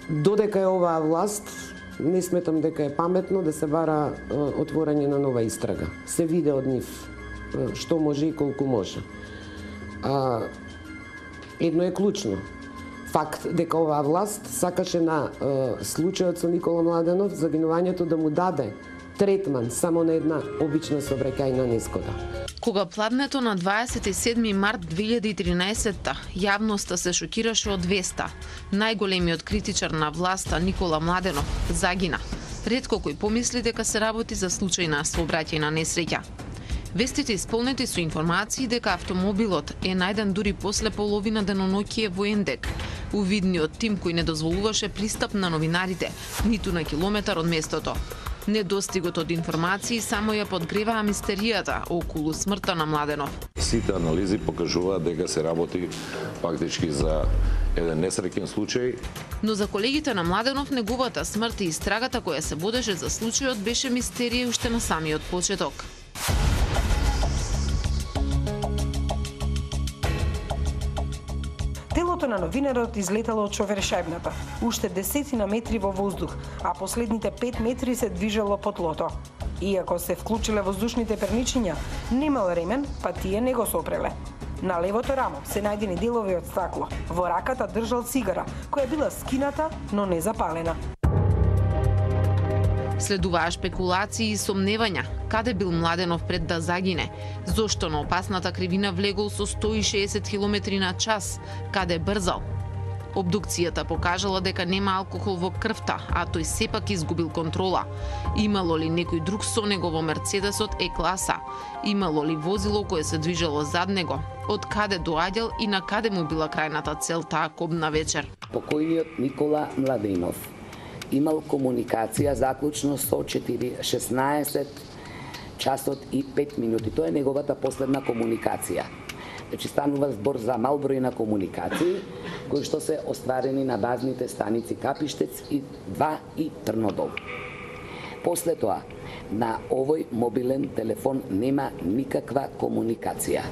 Додека е оваа власт, не сметам дека е паметно да се бара отворање на нова истрага. Се виде од нив што може и колку може. Едно е клучно. Факт дека оваа власт сакаше на случајот со Никола Младенов загинувањето да му даде третман само на една обична сообраќајна несгода. Кога пладнето на 27 март 2013-та јавноста се шокираше од веста, најголемиот критичар на власта Никола Младенов загина. Ретко кој помисли дека се работи за случајна сообраќајна несреќа. Вестите исполнети со информации дека автомобилот е најден дури после половина деноноќие во Ендек. Увидниот тим кој не дозволуваше пристап на новинарите, ниту на километар од местото. Недостигот од информации само ја подгреваа мистеријата околу смртта на Младенов. Сите анализи покажуваат дека се работи фактички за еден несреќен случај. Но за колегите на Младенов неговата смрт и истрагата која се водеше за случајот беше мистерија уште на самиот почеток. Телото на новинарот излетало од шофершајбната, уште десетина метри во воздух, а последните 5 метри се движело по тлото. Иако се вклучиле воздушните перничиња, немал ремен, па тие не го сопреле. На левото рамо се најдени делови од стакло. Во раката држал цигара, која била скината, но не запалена. Следуваа шпекулации и сомневања. Каде бил Младенов пред да загине? Зошто на опасната кривина влегол со 160 км на час? Каде брзал? Обдукцијата покажала дека нема алкохол во крвта, а тој сепак изгубил контрола. Имало ли некој друг со него во Мерцедесот Е-класа? Имало ли возило кое се движело зад него? Од каде доаѓал и на каде му била крајната цел таа кобна вечер? Покојниот Никола Младенов имал комуникација заклучно со 16 часот и 5 минути. Тоа е неговата последна комуникација. Значи станува збор за мал број на комуникации кои што се остварени на базните станици Капиштец и 2 и Трнодол. После тоа, на овој мобилен телефон нема никаква комуникација.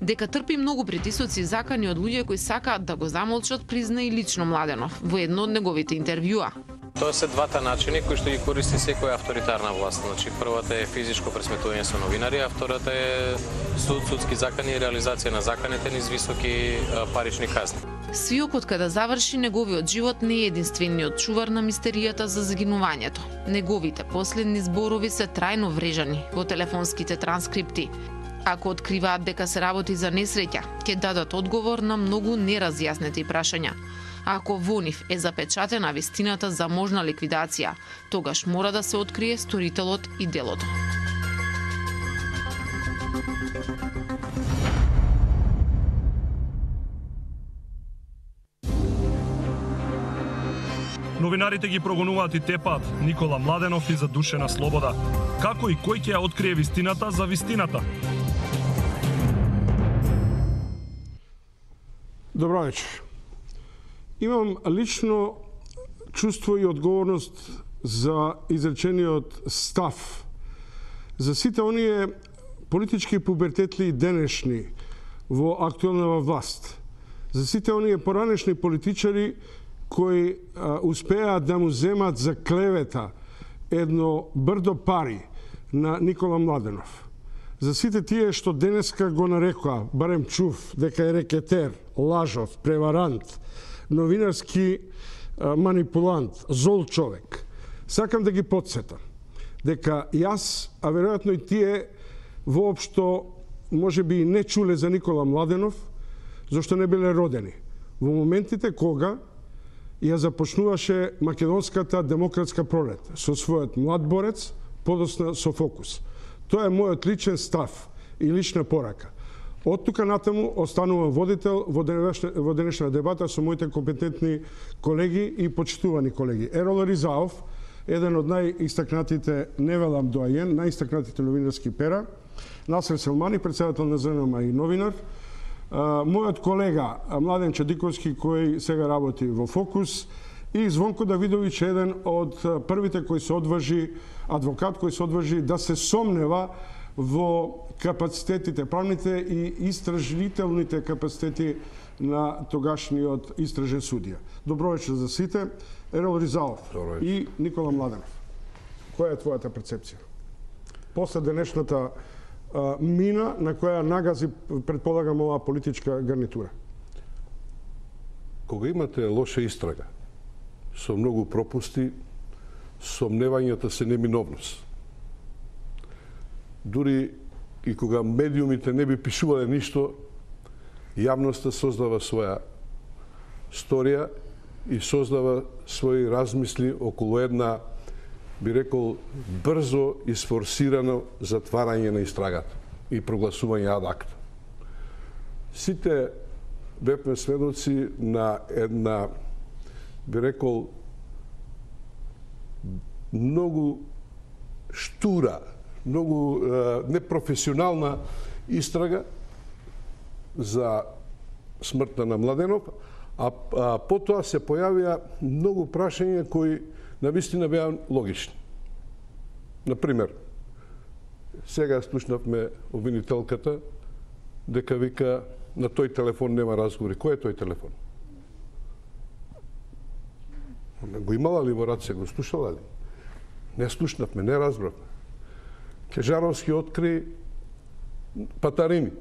Дека трпи многу притисоци и закани од луѓе кои сакаат да го замолчат, призна и лично Младенов во едно од неговите интервјуа. Тоа се двата начини кои што ги користи секоја авторитарна власт. Значи, првата е физичко пресметување со новинари, а втората е судски закани и реализација на заканите низ високи парични казни. Свиокот каде заврши неговиот живот не е единствениот чувар на мистеријата за загинувањето. Неговите последни зборови се трајно врежани во телефонските транскрипти. Ако откриваат дека се работи за несреќа, ќе дадат одговор на многу неразјаснети прашања. Ако во нив е запечатена вистината за можна ликвидација, тогаш мора да се открие сторителот и делото. Новинарите ги прогонуваат и тепаат Никола Младенов и задушена слобода. Како и кој ќе ја открие вистината за вистината? Добро вечер. Имам лично чувство и одговорност за изречениот став за сите оние политички пубертетли денешни во актуелна власт, за сите оние поранешни политичари кои успеаат да му земат за клевета едно брдо пари на Никола Младенов. За сите тие што денеска го нарекоа, барем чув, дека е рекетер, лажов, преварант, новинарски манипулант, зол човек. Сакам да ги подсетам дека јас, а веројатно и тие воопшто можеби не чуле за Никола Младенов, зашто не биле родени во моментите кога ја започнуваше македонската демократска пролет со својот млад борец, подосна со Фокус. Тоа е мојот личен став и лична порака. Од тука натаму останувам водител во денешна дебата со моите компетентни колеги и почитувани колеги. Ерол Ризаов, еден од најистакнатите, не велам доајен, најистакнатите новинарски пера, Насер Селмани, председател на ЗНМ и новинар, мојот колега Младен Чадиковски, кој сега работи во Фокус, и Звонко Давидовиќ, еден од првите кој се одважи, адвокат кој се одважи да се сомнева во капацитетите, правните и истражителните капацитети на тогашниот истражен судија. Добро вечер за сите. Ерол Ризалов и Никола Младенов. Која е твојата перцепција? После денешната мина на која нагази, предполагам, оваа политичка гарнитура. Кога имате лоша истрага, со многу пропусти, сомневањата се неминовност. Дури и кога медиумите не би пишувале ништо, јавноста создава своја сторија и создава своји размисли околу една, би рекол, брзо и сфорсирано затварање на истрагата и прогласување ад акта. Сите бевме сведоци на една, би рекол, многу штура, многу непрофесионална истрага за смртта на Младенов, а потоа се појавија многу прашања кои навистина беа логични. Например, сега слушнавме обвинителката дека вика на тој телефон нема разговори. Кој е тој телефон? Го имала ли во рација, го слушала ли? Не слушнавме, не разбравме. Кежаровски откри патарини.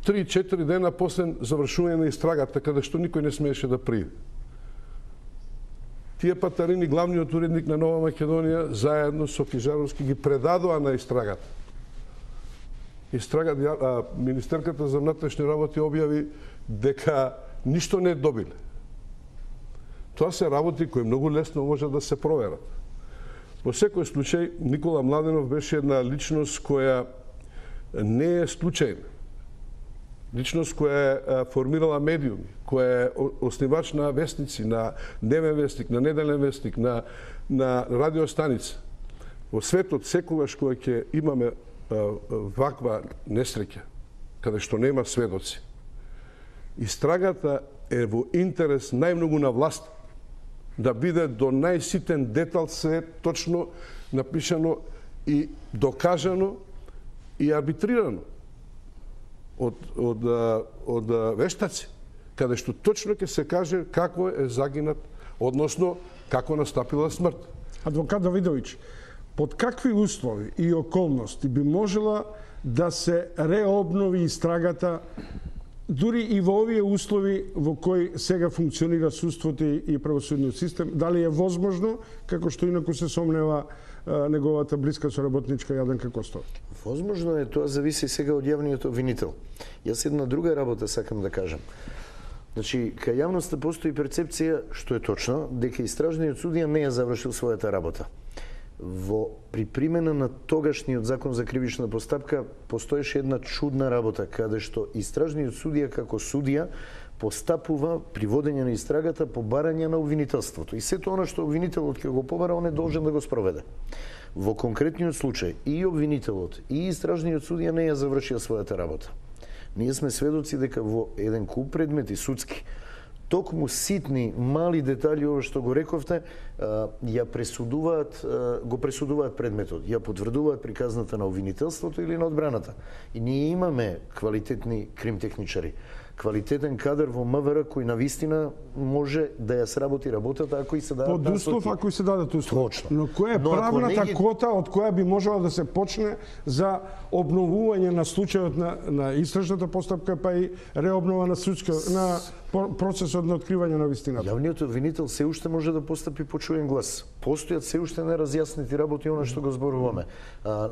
3-4 дена после завршување на истрагата, каде што никој не смееше да пријде. Тие патарини главниот уредник на Нова Македонија заедно со Кежаровски ги предадоа на истрагата. Министерката за внатрешни работи објави дека ништо не добиле. Тоа се работи кои многу лесно може да се проверат. Во секој случај, Никола Младенов беше една личност која не е случајна. Личност која е формирала медиуми, која е основач на вестници, на Дневен вестник, на Неделен вестник, на радиостаница. Во светот, секогаш кога ќе имаме ваква несреќа, каде што нема сведоци, истрагата е во интерес најмногу на власт, да биде до најситен детал се точно напишано и докажано и арбитрирано од вештаци, каде што точно ќе се каже како е загинат, односно како настапила смрт. Адвокат Давидовиќ, под какви услови и околности би можела да се реобнови истрагата, дури и во овие услови во кои сега функционира судството и правосудниот систем? Дали е возможно, како што инаку се сомнева неговата блиска соработничка Јаданка Костова? Возможно е, тоа зависи сега од јавниот обвинител. Јас една друга работа сакам да кажам. Значи, кај јавноста постои перцепција, што е точно, дека истражниот судија не ја завршил својата работа. При примена на тогашниот закон за кривична постапка постоеше една чудна работа, каде што истражниот судија како судија постапува при водење на истрагата по барање на обвинителството. И сето она што обвинителот ќе го побара, он е должен да го спроведе. Во конкретниот случај и обвинителот и истражниот судија не ја завршија својата работа. Ние сме сведоци дека во еден куп предмети судски, токму ситни, мали детали, ова што го рековте, го пресудуваат предметот, ја потврдуваат приказната на обвинителството или на одбраната. И ние имаме квалитетни кримтехничари, квалитетен кадар во МВР кој навистина може да ја сработи работата ако и се дадат под услов, ако и се дадат услов. Точно. Но која е правната кота од која би можела да се почне за обновување на случајот на истражната постапка, па и реобнова на судска на процесот на откривање на вистината? Јавниот обвинител се уште може да постапи по чуен глас. Постојат се уште неразјаснети работи, она што го зборуваме.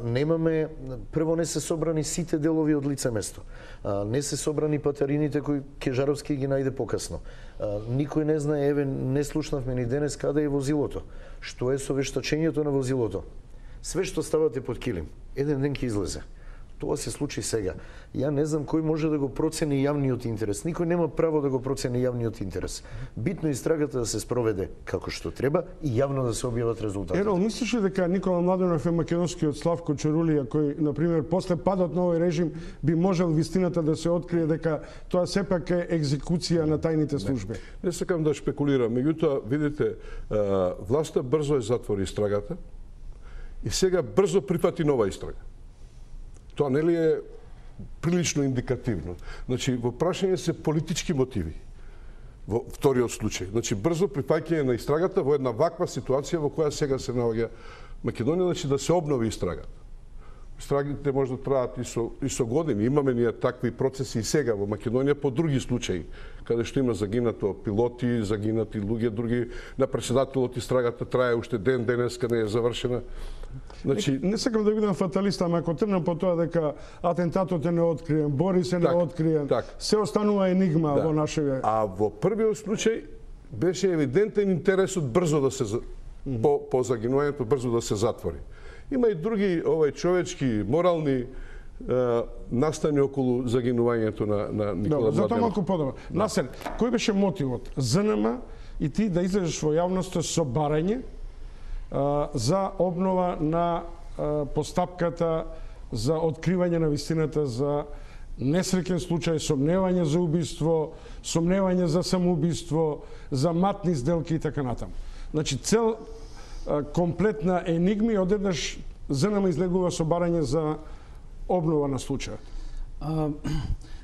Немаме, прво не се собрани сите делови од лице место. Не се собрани патарините кои Кежаровски ги најде покасно. Никој не знае, еве, не слушнавме ни денес каде е возилото. Што е со вештачењето на возилото? Све што ставате под килим, еден ден ќе излезе. Тоа се случи сега. Ја не знам кој може да го процени јавниот интерес. Никој нема право да го процени јавниот интерес. Битно истрагата да се спроведе како што треба и јавно да се објават резултати. Ерол, мислиш ли дека Никола Младенов е македонскиот Славко Чарулија, кој, например, после падот на овој режим би можел вистината да се открие дека тоа сепак е екзекуција на тајните служби? Не сакам да шпекулирам, меѓутоа, видите, власта брзо затвори истрагата и сега брзо прифати нова истрага. Тоа нели е прилично индикативно. Значи, во прашање се политички мотиви. Во вториот случај. Значи, брзо припаѓање на истрагата во една ваква ситуација во која сега се наоѓа Македонија, значи да се обнови истрагата. Истрагите може да траат и со години. Имаме ние такви процеси и сега во Македонија по други случаи, каде што има загинато пилоти, загинати луѓе, други на председателот истрагата трае уште денеска не е завршена. Значи, не сакам да бидам фаталист, ама ако тргнам по тоа дека атентатот е неоткриен, Борис е неоткриен, се останува енигма во нашеве. А во првиот случај беше евидентен интересот брзо да се по загинувањето брзо да се затвори. Има и други човечки, морални настани околу загинувањето на Никола Младенов. Затоа малку подобро. Насер, кој беше мотивот ЗНМ и ти да излезеш во јавноста со барање за обнова на постапката за откривање на вистината за несреќен случај, сомневање за убиство, сомневање за самоубиство, за матни сделки и така натаму. Значи, цел комплетна енигми, одеднаш ЗНМ излегува со барање за обнова на случајот.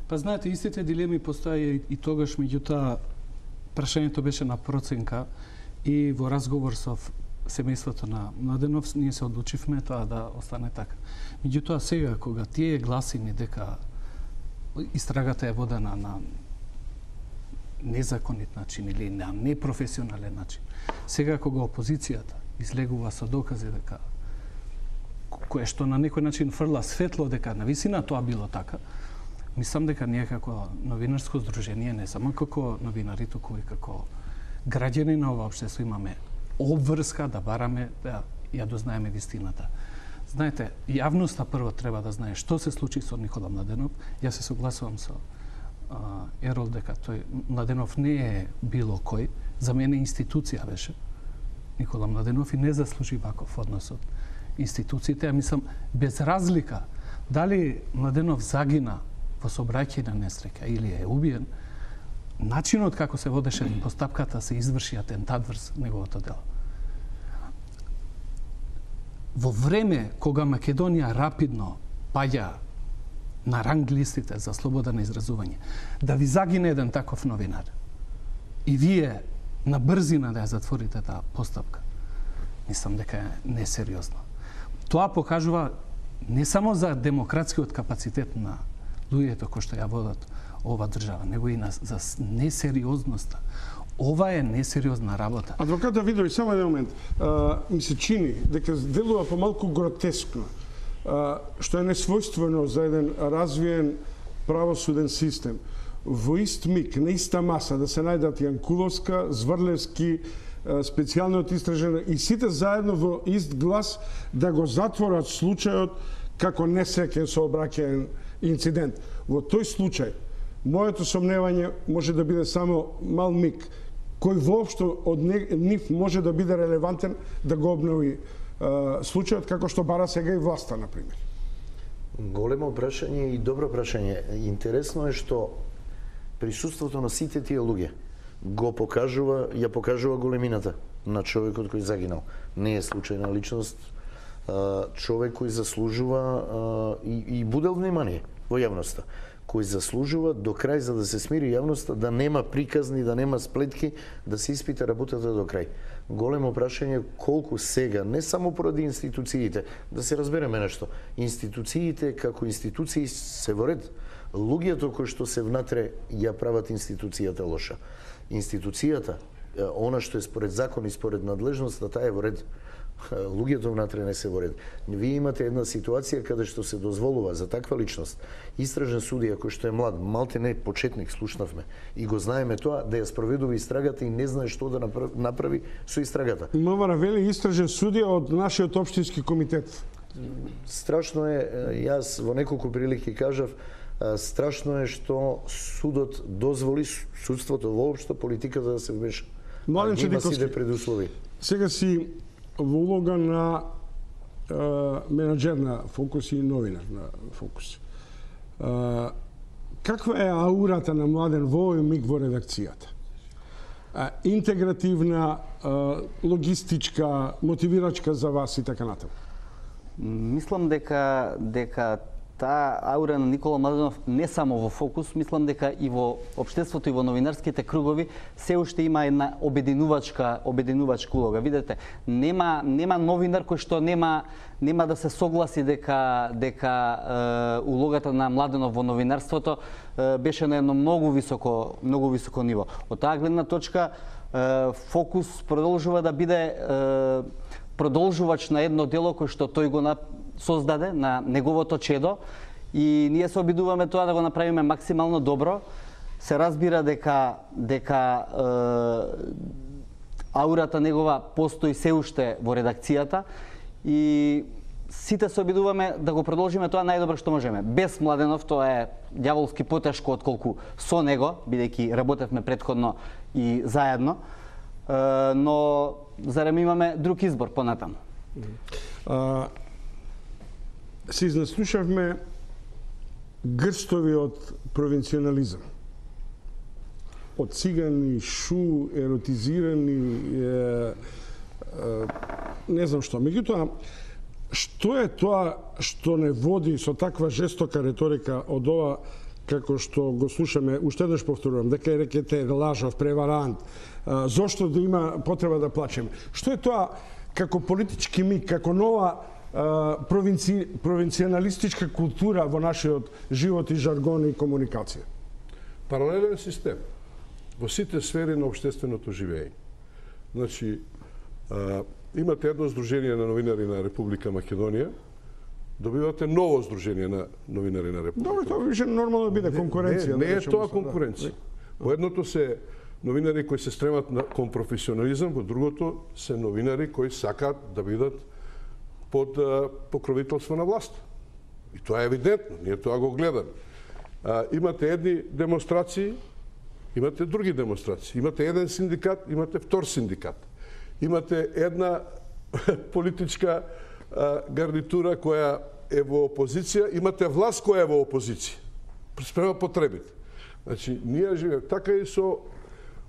Па знаете, истите дилеми постоја и тогаш, меѓутоа прашањето беше на проценка и во разговор со семејството на Младенов ние се одлучивме тоа да остане така. Меѓутоа сега кога тие гласини дека истрагата е водена на незаконит начин или на непрофесионален начин, сега кога опозицијата излегува со докази дека кое што на некој начин фрла светло дека навистина тоа било така, мислам дека ние како новинарско здружение, не само како новинари, туку и како граѓани на ова општество имаме обврска да бараме да ја дознаеме вистината. Знаете, јавноста прво треба да знае што се случи со Никола Младенов. Јас се согласувам со Ерол дека тој Младенов не е било кој, за мене институција беше Никола Младенов и не заслужи ваков однос од институциите. Ја мислам, без разлика дали Младенов загина во сообраќајна несреќа или е убиен, начинот како се водеше постапката се изврши атентат врз неговото дело. Во време кога Македонија рапидно паѓа на ранг листите за слобода на изразување, да ви загине еден таков новинар и вие на брзина да ја затворите таа постапка, мислам дека е несериозно. Тоа покажува не само за демократскиот капацитет на луѓето кои што ја водат ова држава, него и за несериозноста. Ова е несериозна работа. Адвокат Давидови, само еден момент. Ми се чини дека делува помалку гротескно, што е несвојствено за еден развиен правосуден систем. Во ист миг, на иста маса, да се најдат Јанкуловска, Зврлевски, специјалниот истражен и сите заедно во ист глас да го затворат случајот како несреќен сообраќаен инцидент. Во тој случај, моето сомневање може да биде само мал миг, кој воопшто од нив може да биде релевантен да го обнови случајот, како што бара сега и власта, например. Големо прашање и добро прашање. Интересно е што присуството на сите тие луѓе ја покажува големината на човекот кој загинал. Не е случајна личност, човек кој заслужува и будел внимание во јавноста, кој заслужува до крај за да се смири јавноста, да нема приказни, да нема сплетки, да се испита работата до крај. Големо прашање колку сега, не само поради институциите, да се разбереме нешто, институциите како институции се во ред, луѓето кои што се внатре ја прават институцијата лоша. Институцијата, она што е според закон и според надлежноста, таа е во ред. Луѓето внатре не се во ред. Вие имате една ситуација каде што се дозволува за таква личност истражен судија кој што е млад, малте не почетник, слушнавме, и го знаеме тоа, да ја спроведува истрагата и не знае што да направи со истрагата. МВР вели истражен судија од нашиот општински комитет. Страшно е, јас во неколку прилики кажав, страшно е што судот дозволи судството воопшто политиката да се вмеша. Младен Чедиковски, предуслови. Сега си во улога на менаџер на Фокус и новинар на Фокус. Каква е аурата на Младен во овој миг во редакцијата? Интегративна, логистичка, мотивирачка за вас и така натаму? Мислам дека таа аура на Никола Младенов не само во фокус, мислам дека и во општеството и во новинарските кругови се уште има една обединувачка улога. Видете, нема новинар кој што нема да се согласи дека улогата на Младенов во новинарството беше на едно многу високо ниво. Од таа гледна точка фокус продолжува да биде продолжувач на едно дело кој што тој го создаде на неговото чедо и ние се обидуваме тоа да го направиме максимално добро. Се разбира дека аурата негова постои се уште во редакцијата и сите се обидуваме да го продолжиме тоа најдобро што можеме. Без Младенов тоа е ѓаволски потешко отколку со него, бидејќи работевме претходно и заедно, но зарем имаме друг избор понатаму. Се изнаслушавме грстови од провинционализам. Од цигани, шу, еротизирани, не знам што. Меѓутоа, што е тоа што не води со таква жестока реторика од ова, како што го слушаме, уште еднаш повторувам, дека е рекете лажав, преварант, зошто да има потреба да плачеме? Што е тоа како политички миг, како нова провинционалистичка култура во нашиот живот и жаргон и комуникација? Паралелен систем во сите сфери на општественото живење. Значи, имате едно здружение на новинари на Република Македонија, добивате ново здружение на новинари на Република. Добро, тоа више нормално биде конкуренција. Не е тоа конкуренција. Во едното се новинари кои се стремат кон професионализам, во другото се новинари кои сакаат да бидат под покровителство на власт. И тоа е евидентно, ние тоа го гледаме. Имате едни демонстрации, имате други демонстрации. Имате еден синдикат, имате втор синдикат. Имате една политичка гарнитура која е во опозиција, имате власт која е во опозиција. Спрема потребите. Значи, ние живееме така и со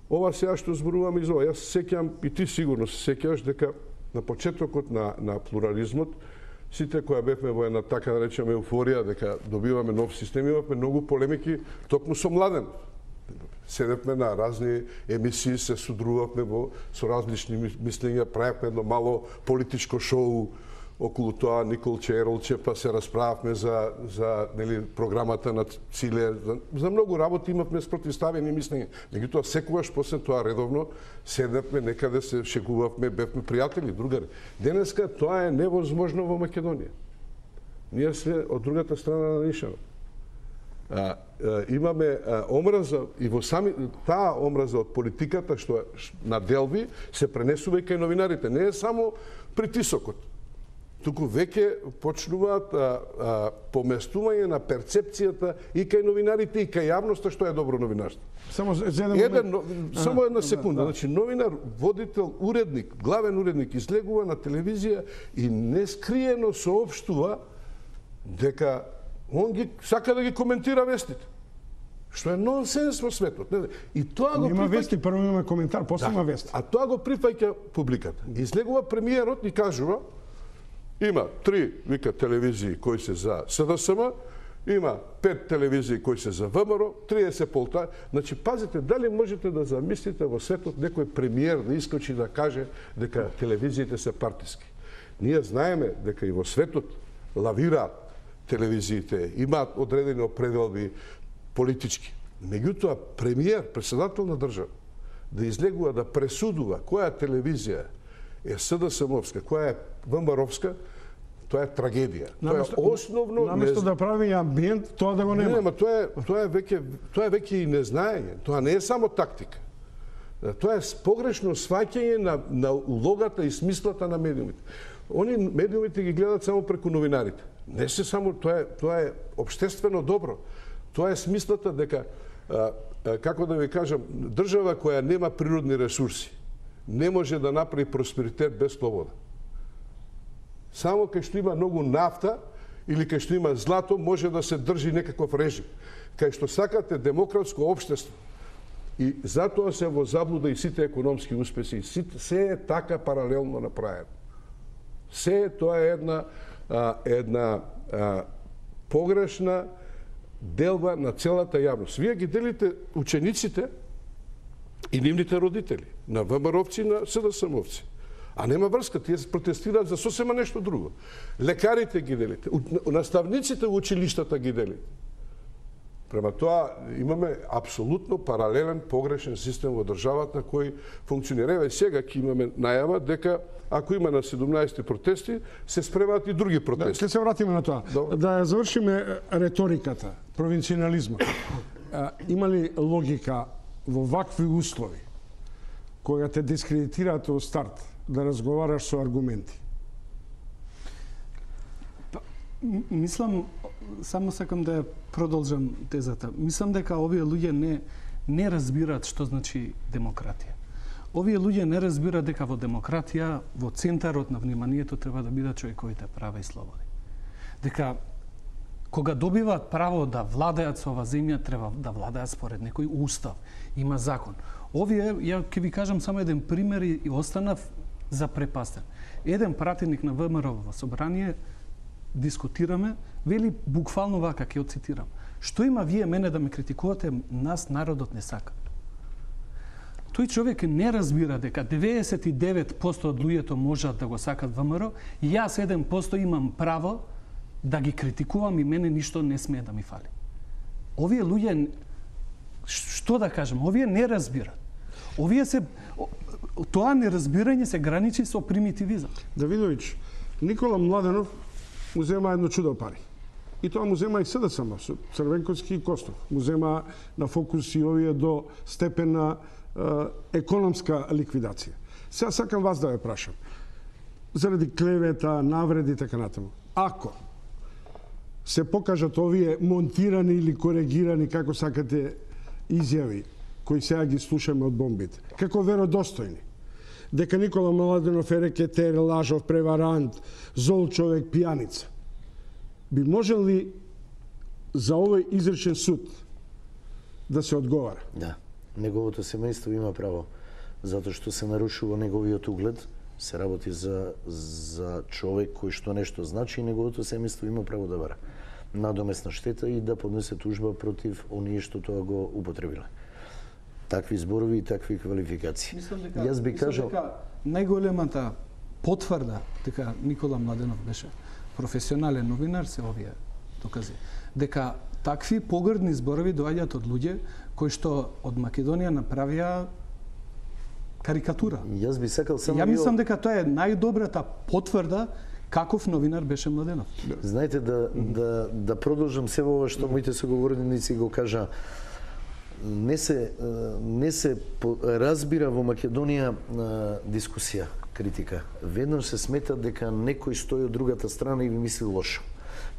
ова сега што зборуваме из ова. Јас се сеќавам, и ти сигурно се сеќаваш, дека на почетокот на плурализмот, сите која бевме во една така да речеме еуфорија, дека добиваме нов систем, имавме многу полемики токму со Младенов. Седевме на разни емисии, се судрувавме со различни мислења, правевме едно мало политичко шоу околу тоа, Николче, Еролче, па се расправавме за програмата на Циле. За многу работи имавме спротивставени мислења. Меѓутоа, секогаш после тоа редовно седнавме, некаде се шегувавме, бевме пријатели, другари. Денеска тоа е невозможно во Македонија. Ние сме од другата страна на нишана. Имаме омраза и во таа омраза од политиката што на делби се пренесува и кај новинарите. Не е само притисокот. Туку веќе почнуваат поместување на перцепцијата и кај новинарите и кај јавноста што е добро новинарство. Само една секунда. Значи, новинар, водител, уредник, главен уредник излегува на телевизија и нескриено соопштува дека он сака да ги коментира вестите. Што е нонсенс во светот. И тоа го има вести, прво има коментар, после има вести. А тоа го прифаќа публиката. Излегува премиерот и кажува: има 3, вика, телевизии кои се за СДСМ, има 5 телевизии кои се за ВМРО, 30 полта. Значи, пазите, дали можете да замислите во светот некој премиер да искочи да каже дека телевизиите се партиски? Ние знаеме дека и во светот лавираат телевизиите, имаат одредени определби политички. Меѓутоа, премиер, председател на држава, да излегува да пресудува која телевизија е СДСМовска, која е ВМРО-вска, тоа е трагедија. Тоа е основно... Наместо да прави амбиент, тоа да го нема. Не, тоа е веќе и незнаење. Тоа не е само тактика. Тоа е погрешно сваќање на улогата и смислата на медиумите. Они медиумите ги гледат само преку новинарите. Не се само, тоа е општествено добро. Тоа е смислата дека, како да ви кажам, држава која нема природни ресурси не може да направи просперитет без слобода. Само кај што има многу нафта или кај што има злато може да се држи некаков режим. Кај што сакате демократско општество. И затоа се во заблуда и сите економски успеси. Се е така паралелно направено. Се тоа е една погрешна делба на целата јавност. Вие ги делите учениците и нивните родители, на ВМРО-овци и на СДСМ-овци. А нема врска, тие протестираат за сосема нешто друго. Лекарите ги делите, наставниците во училиштата ги делите. Према тоа имаме апсолутно паралелен погрешен систем во државата на кој функционира. Еве сега ќе имаме најава дека ако има на 17 протести, се спремаат и други протести. Ќе се вратиме на тоа. Да ја завршиме реториката, провинцијализмот. Има ли логика во вакви услови, кога те дискредитираат од старт, да разговараш со аргументи? Мислам, само сакам да ја продолжам тезата. Мислам дека овие луѓе не разбираат што значи демократија. Овие луѓе не разбираат дека во демократија, во центарот на вниманието треба да бидат човековите права и слободи. Дека кога добиваат право да владеат со ова земја, треба да владеат според некој устав. Има закон. Овие, ја ќе ви кажам само еден пример и останав запрепастен. Еден пратеник на ВМРО во собрание, дискутираме, вели буквално вака, ќе ја цитирам. Што има вие мене да ме критикувате, нас народот не сака. Тој човек не разбира дека 99% од луѓето можат да го сакат ВМРО и јас 1% имам право да ги критикувам и мене ништо не смее да ми фали. Овие луѓе, што да кажем, овие не разбират. Овие тоа неразбирање се граничи со примитивизам. Давидович, Никола Младенов му зема едно чудо пари. И тоа му зема и СДСМ, Црвенковски и Костов. Му зема на фокус и овие до степен на економска ликвидација. Сега сакам вас да ве прашам. Заради клевета, навреди и така натаму. Ако се покажат овие монтирани или коригирани, како сакате, изјави, кои сега ги слушаме од бомбите, како веродостојни, дека Никола Младенов е рекетер, лажов, преварант, зол човек, пијаница, би можел ли за овој изречен суд да се одговара? Да. Неговото семејство има право, затоа што се нарушува неговиот углед, се работи за човек кој што нешто значи и неговото семејство има право да бара надомесна штета и да поднесе тужба против оние што тоа го употребиле. Такви зборови и такви квалификации. Јас би кажал најголемата потврда дека Никола Младенов беше професионален новинар се овие докази. Дека такви погрдни зборови доаѓаат од луѓе кои што од Македонија направија карикатура. Јас би сакал само Ја мислам дека тоа е најдобрата потврда каков новинар беше Младенов. Знаете, да продолжам се ова што моите соговорници го кажа. Не се разбира во Македонија дискусија, критика. Веднаш се смета дека некој стои од другата страна и ви мисли лошо.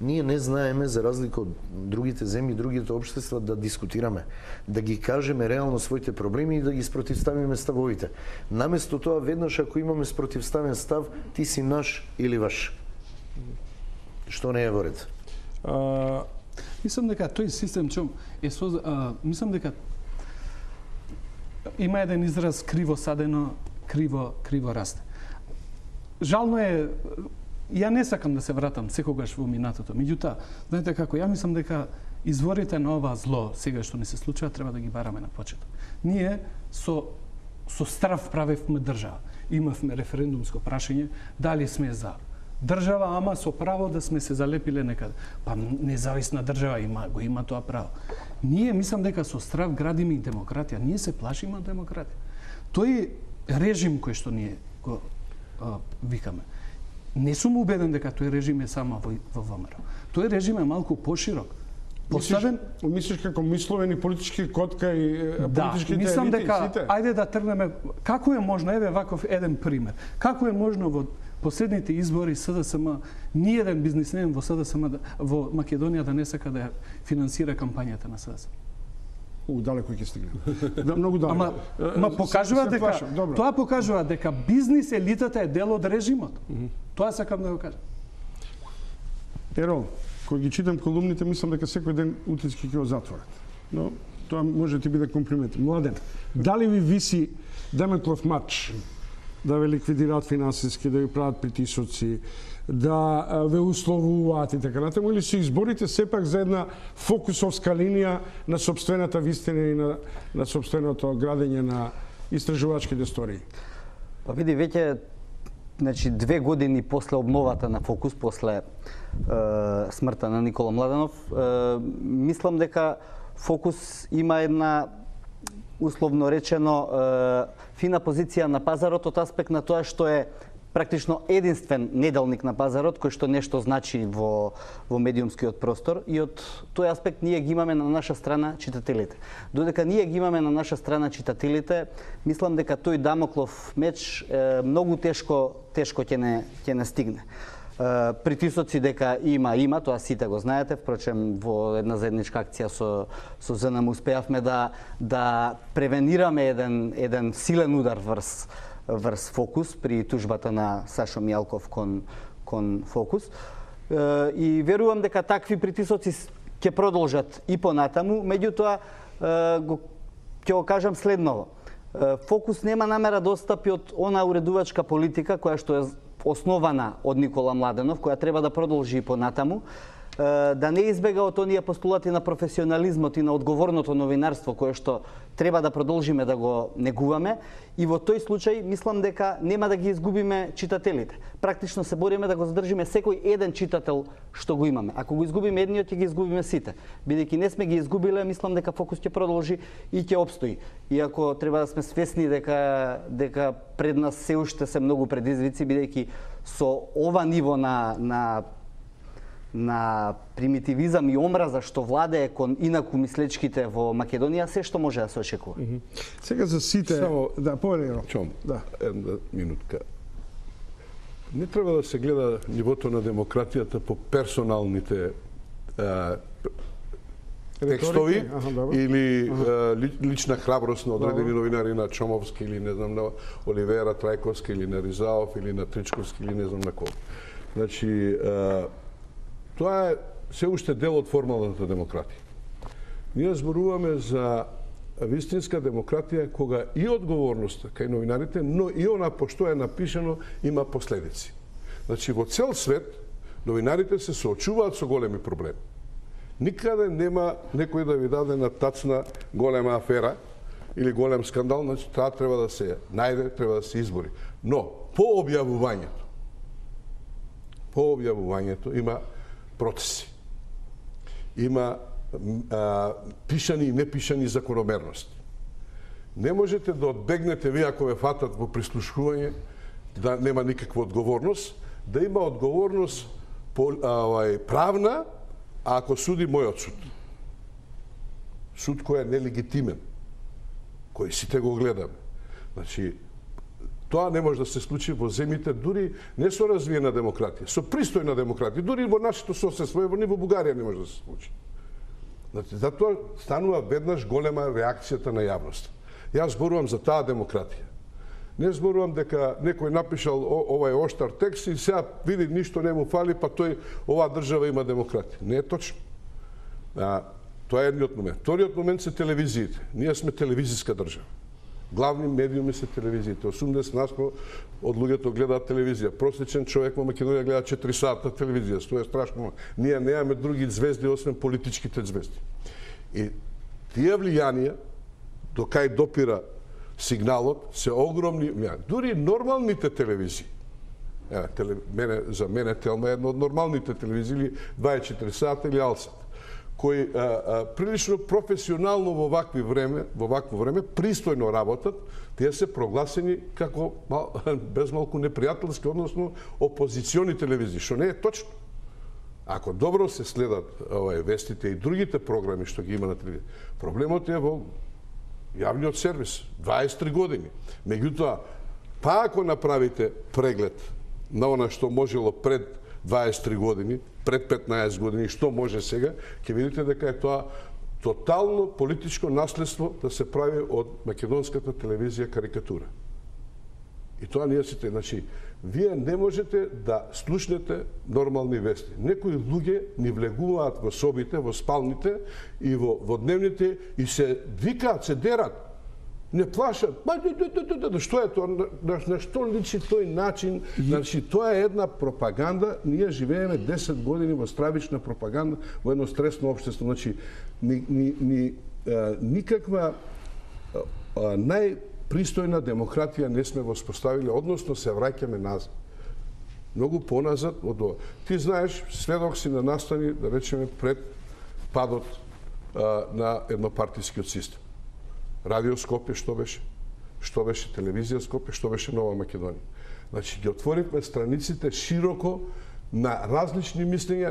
Ние не знаеме, за разлика од другите земји, другите општества, да дискутираме, да ги кажеме реално своите проблеми и да ги спротивставиме ставовите. Наместо тоа, веднаш ако имаме спротивставен став, ти си наш или ваш. Што не е во ред? Мислам дека тој систем мислам дека има еден израз криво садено, криво расте. Жално е, ја не сакам да се вратам секогаш во минатото. Меѓутоа, знаете како, ја мислам дека изворите на ова зло сега што не се случува треба да ги бараме на почеток. Ние со страв правевме држава. Имавме референдумско прашање дали сме за држава, ама со право да сме се залепиле некаде. Па независна држава има тоа право. Ние мислам дека со страв градиме и демократија. Ние се плашиме од демократија. Тој режим кој што ние го викаме. Не сум убеден дека тој режим е само во ВМРО. Тој режим е малку поширок. Поставен, мислиш како мисловени политички котка и политичките мислам елите дека и сите? Ајде да тргнеме како е можно, еве ваков еден пример. Како е можно во последните избори СДСМ, ни еден бизнисмен во СДСМ во Македонија да не сака да финансира кампањата на СДСМ? Далеко ќе стигнеме. Да, многу далеко. Ама покажува дека тоа покажува дека бизнис елитата е дел од режимот. Тоа сакам да го кажам. Ерол, кога ги читам колумните, мислам дека секој ден утиски ќе го затворат. Но тоа може да ти биде комплимент. Младен, дали ви виси Дамоклов мач да ве ликвидираат финансиски, да ви прават притисоци, да ве условуваат и така натаму, или се изборите сепак за една фокусовска линија на сопствената вистина и на сопственото градење на истражувачки истории? Па види, веќе значи 2 години после обновата на Фокус, после смртта на Никола Младенов, мислам дека Фокус има една условно речено фина позиција на пазарот од аспект на тоа што е практично единствен неделник на пазарот кој што нешто значи во медиумскиот простор, и од тој аспект ние ги имаме на наша страна читателите. Додека ние ги имаме на наша страна читателите, мислам дека тој Дамоклов меч многу тешко ќе не стигне. Притисоци дека има, тоа сите го знаете, впрочем во една заедничка акција со ЗНМ успеавме да превенираме еден силен удар врз Фокус при тужбата на Сашо Мијалков кон Фокус. И верувам дека такви притисоци ќе продолжат и понатаму, меѓутоа ќе го кажам следново. Фокус нема намера да отстапи од она уредувачка политика која што е основана од Никола Младенов, која треба да продолжи и понатаму, да не избега од оние постулати на професионализмот и на одговорното новинарство кое што треба да продолжиме да го негуваме, и во тој случај мислам дека нема да ги изгубиме читателите. Практично се бориме да го задржиме секој еден читател што го имаме. Ако го изгубиме едниот, ќе ги изгубиме сите. Бидејќи не сме ги изгубиле, мислам дека Фокус ќе продолжи и ќе опстои. Иако треба да сме свесни дека пред нас се уште се многу предизвици, бидејќи со ова ниво на примитивизам и омраза што владее кон инаку мислечките во Македонија, се што може да се очекува. Сега за сите... Само, повели. Чом, една минутка. Не треба да се гледа нивото на демократијата по персоналните текстови или лична храброст на одредени новинари, на Чомовски или не знам на Оливера Трајковски или на Ризаов или на Тричковски или не знам на кого. Значи, тоа е се уште дел од формалната демократија. Ние зборуваме за вистинска демократија кога и одговорноста кај новинарите, но и она по што е напишано има последици. Значи, во цел свет новинарите се соочуваат со големи проблеми. Никаде нема некој да ви даде на тацна голема афера или голем скандал, значи таа треба да се најде, треба да се избори. Но по објавувањето има процеси. Има пишани и непишани закономерности. Не можете да одбегнете, вие ако ве фатат во прислушување, да нема никаква одговорност, да има одговорност правна, а ако суди мојот суд. Суд кој е нелегитимен, кој сите го гледаме. Значи, тоа не може да се случи во земјите, дури не со развиена демократија, со пристојна демократија, дури во нашето соседство, ни во Бугарија не може да се случи. Значи, затоа станува веднаш голема реакцијата на јавноста. Јас зборувам за таа демократија. Не зборувам дека некој напишал овај оштар текст и сега види ништо не му фали, па оваа држава има демократија. Не е точно. Тоа е едниот момент. Вториот момент се телевизиите. Ние сме телевизиска држава. Главни медиуми се телевизиите. 80% од луѓето гледаат телевизија. Просечен човек во Македонија гледа 4 сата телевизија. Тоа е страшно. Ние немаме други звезди освен политичките звезди. И тие влијанија до кај допира сигналот се огромни. Дури нормалните телевизии. За мене Телма е една од нормалните телевизии, или 24 сата или Алсат, кои прилично професионално во вакво време пристојно работат, тие се прогласени како безмалку непријателски, односно опозициони телевизии, што не е точно. Ако добро се следат вестите и другите програми што ги има на телевизија, проблемот е во јавниот сервис, 23 години. Меѓутоа, па ако направите преглед на она што можело пред 23 години, пред 15 години, што може сега, ќе видите дека е тоа тотално политичко наследство да се прави од македонската телевизија карикатура. И тоа ние сите, значи, вие не можете да слушнете нормални вести. Некои луѓе ни влегуваат во собите, во спалните и во дневните и се викаат, се дерат. Не плашат. Што е тоа? На што личи тој начин? Значи, тоа е една пропаганда. Ние живееме 10 години во стравична пропаганда, во едно стресно општество. Значи, никаква најпристојна демократија не сме воспоставили, односно се враќаме назад. Многу поназад од ова. Ти знаеш, сведок си на настани, да речеме, пред падот на еднопартискиот систем. Радио Скопје што беше? Што беше телевизија Скопје? Што беше Нова Македонија? Значи, ги отворивме страниците широко на различни мислења,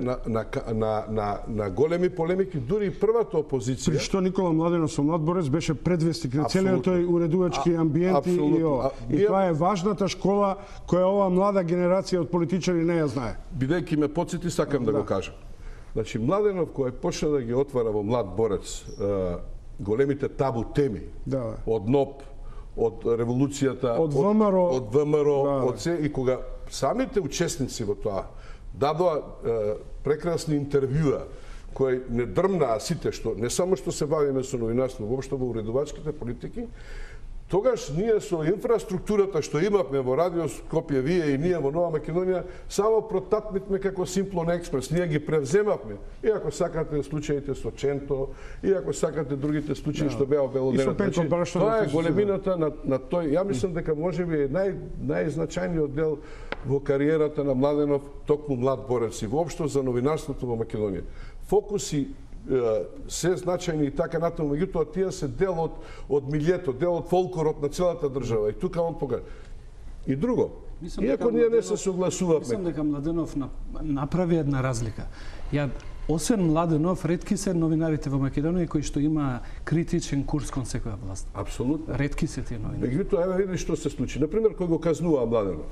на големи полемики, дури и првата опозиција. При што Никола Младенов со Млад Борец беше предвестник на целиот тој уредувачки амбиент и тоа е важната школа која ова млада генерација од политичари не ја знае. Бидејќи ме потсети, сакам да го кажам. Значи, Младенов кој почна да ги отвара во Млад Борец големите табу теми, од НОП, од револуцијата, од ВМРО, од се, и кога самите учесници во тоа дадоа прекрасни интервјуа кои не дрмнаа сите што не само што се бавиме со новинарство, воопшто во уредувачките политики, тогаш ние со инфраструктурата што имавме во Радио Скопје, вие и ние во Нова Македонија, само протатнивме како Симплон Експрес, ние ги превземавме. И ако сакате случаите со Ченто, и ако сакате другите случаи што беа обелоденати. Тоа е големината на тој. Ја мислам дека можеби е најзначајниот дел во кариерата на Младенов, токму Млад Борец и воопшто за новинарството во Македонија. Фокуси се значајни и така натаму, меѓутоа тие се дел од милјето, дел од фолклорот на целата држава. И тука он покажа. И друго, иако ние не се согласувавме. Мислам дека Младенов направи една разлика. Освен Младенов, ретки се новинарите во Македонија кои што има критичен курс кон секоја власт. Апсолутно. Ретки се тие новинари. Меѓутоа, еве види што се случи. Например, кој го казнува Младенов.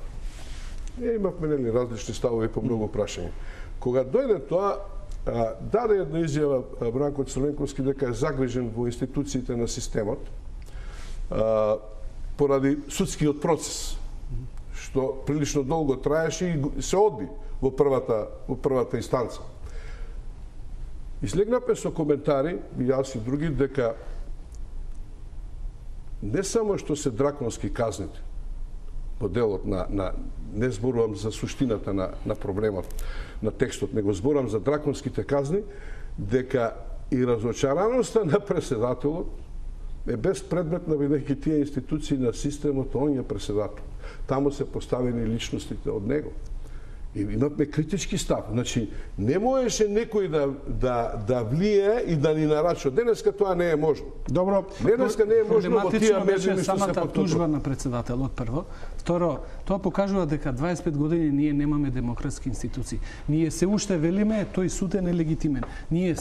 Ние имавме различни ставови по многу прашања. Кога дојде тоа, даде една изјава Бранко Црвенковски дека е загрижен во институциите на системот поради судскиот процес, што прилично долго траеше и се одби во првата инстанца. Излегнавме со коментари, и јас и други, дека не само што се драконски казните во делот не зборувам за суштината на проблемот, на текстот, него зборувам за драконските казни, дека и разочараноста на преседателот е безпредметна, бидејќи тие институции на системот, он е преседател. Таму се поставени личностите од него. И имавме критички став. Значи, не можеше некој да влие и да ни нарачува. Денеска тоа не е можно. Добро. Денеска не е можно во тие медии што се самата тужба на председателот прво. Второ, тоа покажува дека 25 години ние немаме демократски институции. Ние се уште велиме тој суд е нелегитимен. Ние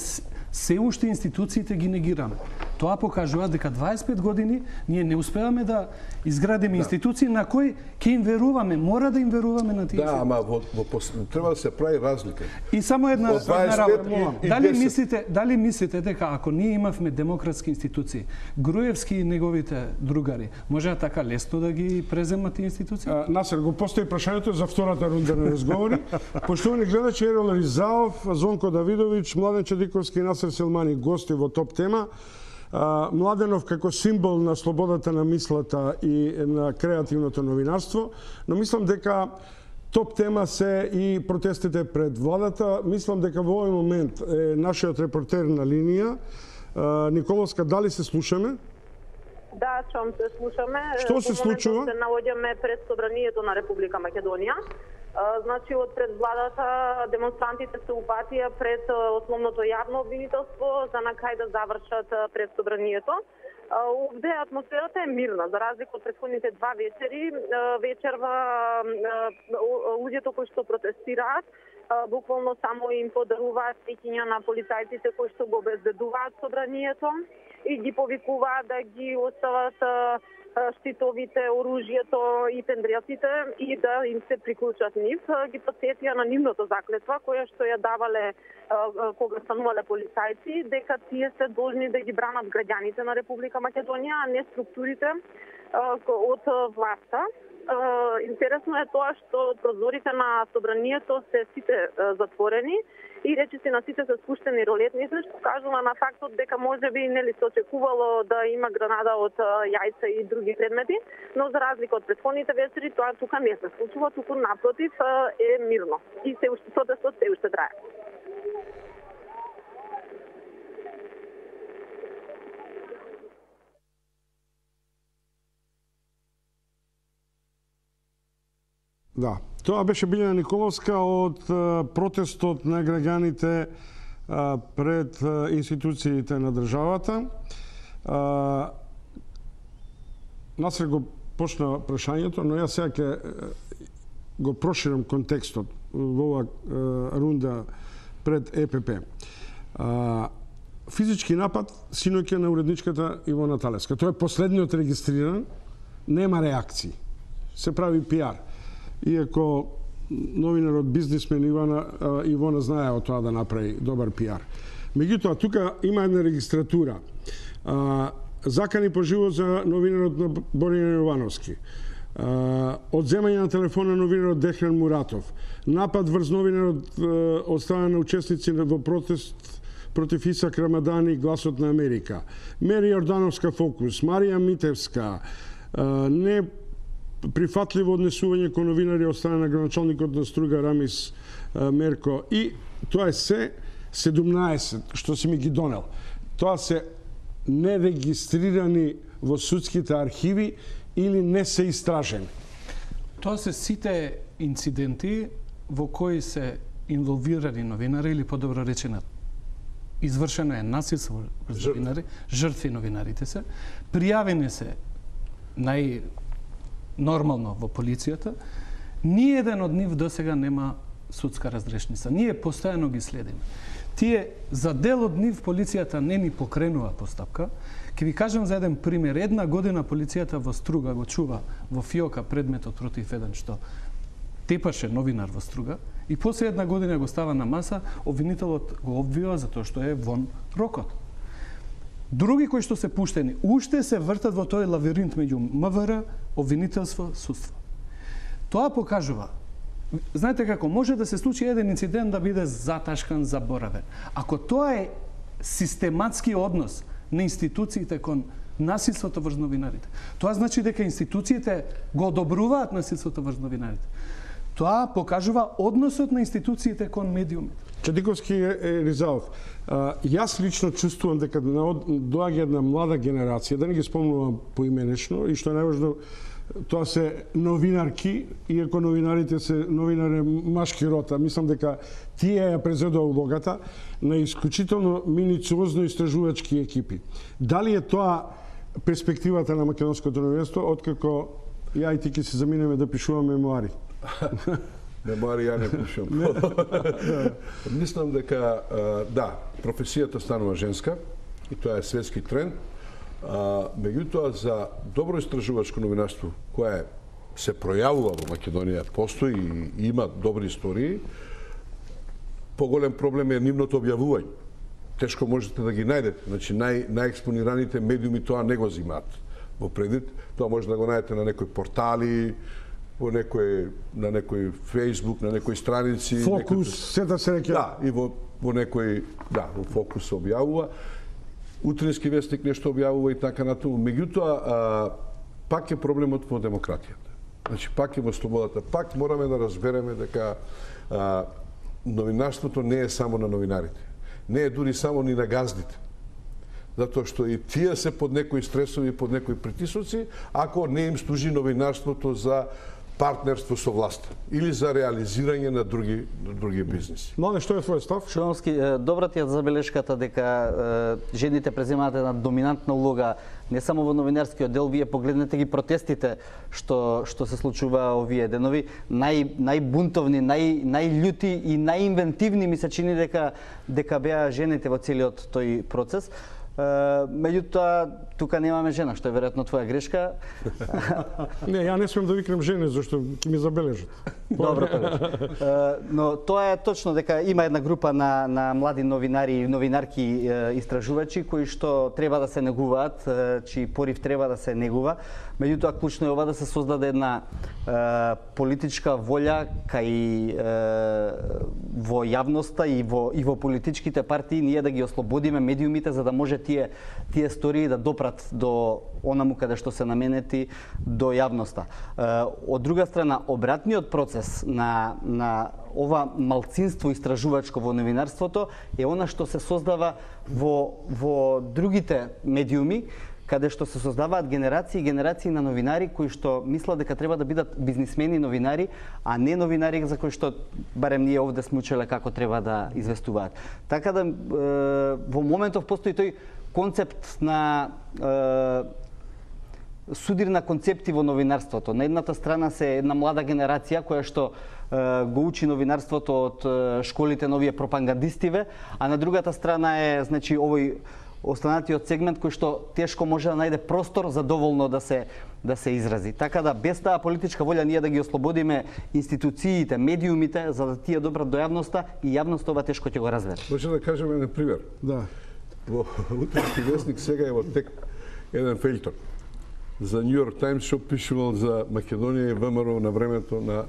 се уште институциите ги негираме. Тоа покажува дека 25 години ние не успеваме да изградиме институции на кои ќе им веруваме, мора да им веруваме на тие. Да, ама треба да се прави разлика. И само една работа. Дали мислите дека ако ние имавме демократски институции, Груевски и неговите другари можеа така лесно да ги преземат тие институции? Насер, го постави прашањето за втората рунда на разговори. Поштовани гледачи, Ерол Ризаов, Зонко Давидович, Младен Чадиковски и Насер Селмани гости во топ тема. Младенов како символ на слободата на мислата и на креативното новинарство, но мислам дека топ тема се и протестите пред владата. Мислам дека во овој момент е нашиот репортер на линија. Николовска, дали се слушаме? Да, чом се слушаме. Што се случува? Се наоѓаме пред собранието на Република Македонија. Значи, од пред владата демонстрантите се упатија пред основното јавно обвинителство за на кај да завршат пред собранието. Овде атмосферата е мирна, за разлика од претходните два вечери. Вечерва луѓето кои што протестираат буквално само им подаруваат стекиња на полицајците кои што го обезбедуваат собранието и ги повикуваат да ги остават штитовите, оружјето и пендресите и да им се приклучат нив. Ги подсетија на нивното заклетва, која што ја давале кога станувале полицајци, дека тие се должни да ги бранат граѓаните на Република Македонија, а не структурите од власта. Интересно е тоа што прозорите на собранието се сите затворени и речиси на сите се спуштени ролетници, што кажува на фактот дека можеби нели се очекувало да има гранада од јајца и други предмети, но за разлика од претходните вечери тоа тука не се случува, туку напротив е мирно и се уште протестот се уште трае. Да, тоа беше Билјана Николовска од протестот на граѓаните пред институциите на државата. Насред го почна прашањето, но јас сега ќе го проширам контекстот во оваа рунда пред ЕПП. Физички напад синоќа на уредничката Ивона Талевска. Тој е последниот регистриран, нема реакции. Се прави пиар. Иако новинарот бизнисмен Ивона знае од тоа да направи добар пиар. Меѓутоа, тука има една регистратура. Закани поживо за новинарот на Борина Јовановски. Одземање на телефона на новинарот Дехран Муратов. Напад врз новинарот од страна на учесници во протест против Исак Рамадани, Гласот на Америка. Мери Јордановска Фокус, Марија Митевска, не прифатливо однесување кон новинари од страна на граначалникот на Струга Рамис Мерко. И тоа е се 17 што си ми ги донел. Тоа се нерегистрирани во судските архиви или не се истражени. Тоа се сите инциденти во кои се инволвирани новинари или подобро речено извршено е насилство врз новинари, жртви новинарите се, пријавени се нормално во полицијата, ни еден од нив досега нема судска разрешница. Ние постојано ги следиме. Тие за дел од нив полицијата не ни покренува постапка. Ќе ви кажам за еден пример. Една година полицијата во Струга го чува во фиока предметот против еден што тепаше новинар во Струга и после една година го става на маса, обвинителот го обвива за тоа што е вон рокот. Други кои што се пуштени, уште се вртат во тој лавиринт меѓу МВР, обвинителство, судство. Тоа покажува, знаете како, може да се случи еден инцидент да биде заташкан, заборавен. Ако тоа е систематски однос на институциите кон насилството врз новинарите, тоа значи дека институциите го одобруваат насилството врз новинарите. Тоа покажува односот на институциите кон медиумите. Чадиковски Ризалов, јас лично чувствувам дека доаѓа една млада генерација, да не ги спомнувам поименечно, и што е најважно, тоа се новинарки, иако новинарите се новинари машки рота, мислам дека тие ја презедува улогата на исклучително минуциозно истражувачки екипи. Дали е тоа перспективата на македонското новинарство, откако ја и ти ќе се заминеме да пишуваме мемуари? Мемуари ја не пишам. Мислам дека, да, професијата станува женска и тоа е светски тренд. Меѓутоа, за добро истражувачко новинарство, кое се пројавува во Македонија, постои и има добри истории, поголем проблем е нивното објавување. Тешко можете да ги најдете. Значи, најекспонираните медиуми тоа не го зимаат во предвид. Тоа може да го најдете на некои портали, на некој Facebook, на некои страници. Фокус, се да се реке. Да, и во некој, да, во Фокус се објавува. Утрински вестник нешто објавува и така натаму. Меѓутоа, пак е проблемот во демократијата. Значи, пак е во слободата. Пак мораме да разбереме дека новинарството не е само на новинарите. Не е дури само ни на газдите. Затоа што и тие се под некои стресови, под некои притисоци, ако не им служи новинарството за партнерство со власта или за реализирање на други бизнеси. Младе, што е твој став? Шумовски, добра ти е забелешката дека жените преземаат една доминантна улога не само во новинарскиот дел. Вие погледнете ги протестите што се случува овие денови, најбунтовни, најљути и најинвентивни ми се чини дека беа жените во целиот тој процес. Меѓутоа, тука немаме жена, што е веројатно твоја грешка. Не, ја не смем да викнем жене, зашто ќе ми забележат. Добро тоа. Но тоа е точно дека има една група на млади новинари и новинарки истражувачи кои што треба да се негуваат, чии порив треба да се негува. Меѓутоа клучно е ова да се создаде една политичка волја кај во јавноста и во политичките партии ние да ги ослободиме медиумите за да може тие стории да допрат до онаму каде што се наменети до јавноста. Од друга страна, обратниот процес на ова малцинство истражувачко во новинарството е она што се создава во другите медиуми, каде што се создаваат генерации и генерации на новинари кои што мислат дека треба да бидат бизнисмени новинари, а не новинари за кои што барем ние овде сме учеле како треба да известуваат. Така да во моментов постои тој концепт на судир на концепти во новинарството. На едната страна се една млада генерација која што го учи новинарството од школите на овие пропагандистиве, а на другата страна е значи овој останатиот сегмент кој што тешко може да најде простор за доволно да се изрази. Така да без таа политичка волја ние да ги ослободиме институциите, медиумите за да тие добрат до јавноста и јавноста ова тешко ќе го разбере. Може да кажеме на пример. Да. Во утренски вестник сега е во тек еден фелтон за Нью Йорк Таймс што пишувал за Македонија и ВМРО на времето на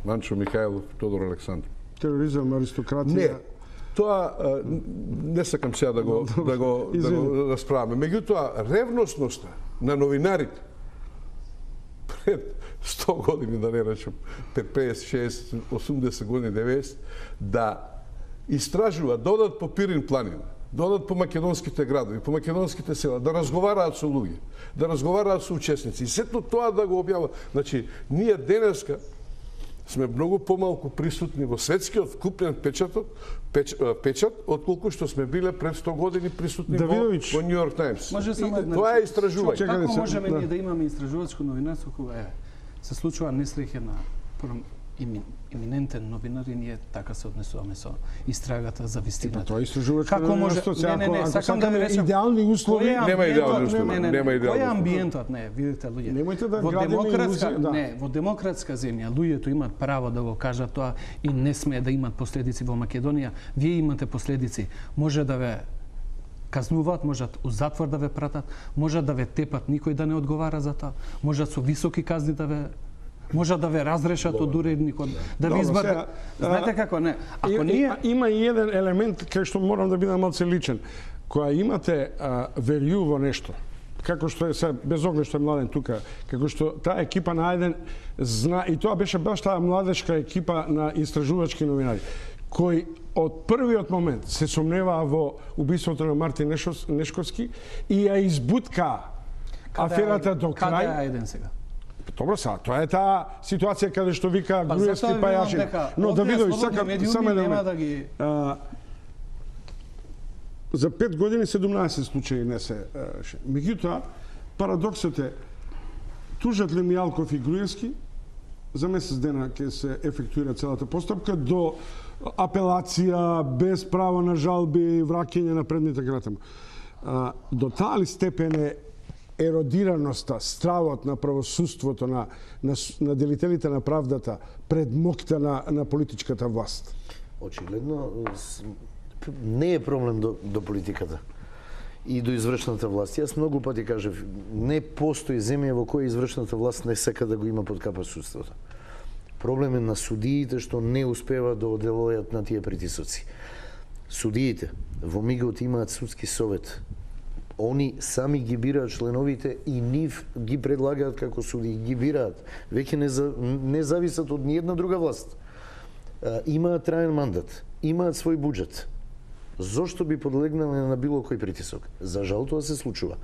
Манчо Михајлов и Тодор Александров. Тероризам, аристократија. Не, тоа не сакам сега да го расправаме. Меѓутоа, ревностноста на новинарите пред 100 години, да не речем, 50, 60, 80 години, 90, да истражуваат, да одат по Пирин планина, да одат по македонските градови, по македонските села, да разговараат со луѓе, да разговараат со учесници. И сето тоа да го објават. Значи, ние денеска сме многу помалку присутни во светскиот вкупен печат, отколку што сме биле пред 100 години присутни во Нью Йорк Таймс. Тоа е истражување. Како можеме ние да имаме истражувачко новинарство кога се случува несреќа на иминентен новинар и ние така се однесуваме со истрагата за вистината. Тоа е истражувачко новинарство. Ако сакаме идеални услови, нема идеални услови. Кој е амбиентот? Не, видите луѓе. Немојте да градиме во демократска земја луѓето имаат право да го кажат тоа и не смее да имаат последици во Македонија. Вие имате последици. Може да ве казнуваат, можат у затвор да ве пратат, можат да ве тепат, никој да не одговара за тоа. Можат со високи казни да ве може да ве разрешат од уредникот, да ви избават. Знаете како не? Ако ние има и еден елемент кај што морам да бидам малце личен. Кога имате верју во нешто, како што е се без оглед што е Младен тука, како што таа екипа најден зна и тоа беше баш таа младешка екипа на истражувачки новинари кои од првиот момент се сомневаа во убиството на Мартин Нешковски и ја избутка аферата до крај. Каде е еден сега? Добро са, тоа е таа ситуација каде што вика Груевски пајаши. Но Давидович, сакам само да ги за 5 години 17 случаи не се меѓутоа парадоксот е тужат ли Мијалков и Груевски за месец дена ќе се ефектуира целата постапка до апелација без право на жалби и враќање на предните гратама. До таа ли степен е еродираноста, стравот на правосудството, на делителите на правдата пред моќта на политичката власт? Очигледно не е проблем до политиката и до извршната власт. Јас многу пати кажав, не постои земја во која извршната власт не сака да го има под капа судството. Проблем е на судиите што не успеваат да оделуваат на тие притисоци. Судиите во МИГот имаат судски совет. Они сами ги бираат членовите и нив ги предлагаат како суди, ги бираат. Веќе не зависат од ниедна друга власт. Имаат траен мандат, имаат свој буџет. Зошто би подлегнале на било кој притисок? За жал тоа се случува.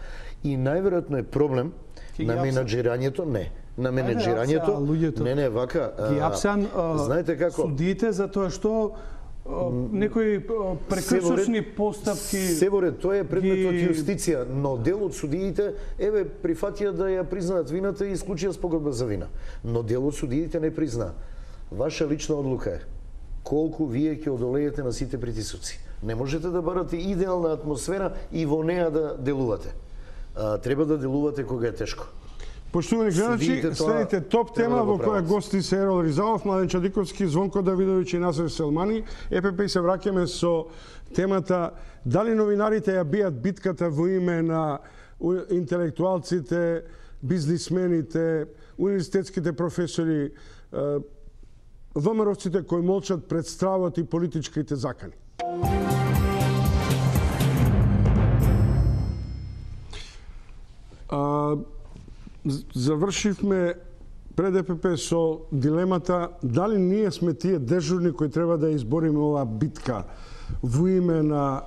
И најверојатно е проблем на менаџирањето, на менаџирањето, не, вака. Ги апсан знаете како? Судиите за тоа што некои прекршочни постапки се во ред, тоа е предмет од јустиција, но дел од судиите прифатија да ја признаат вината и исклучија спогодба за вина. Но дел од судиите не призна. Ваша лична одлука е колку вие ќе одолеете на сите притисоци. Не можете да барате идеална атмосфера и во неа да делувате. Треба да делувате кога е тешко. Поштувани гледачи, Видите, тоа следите топ треба тема да го во која прават. гости се Ерол Ризалов, Младен Чадиковски, Звонко Давидовиќ и Насер Селмани. ЕПП и се враќаме со темата дали новинарите ја бијат битката во име на интелектуалците, бизнисмените, универзитетските професори, ВМРО-вците кои молчат пред стравот и политичките закани. Завршивме пред ЕПП со дилемата дали ние сме тие дежурни кои треба да избориме оваа битка во име на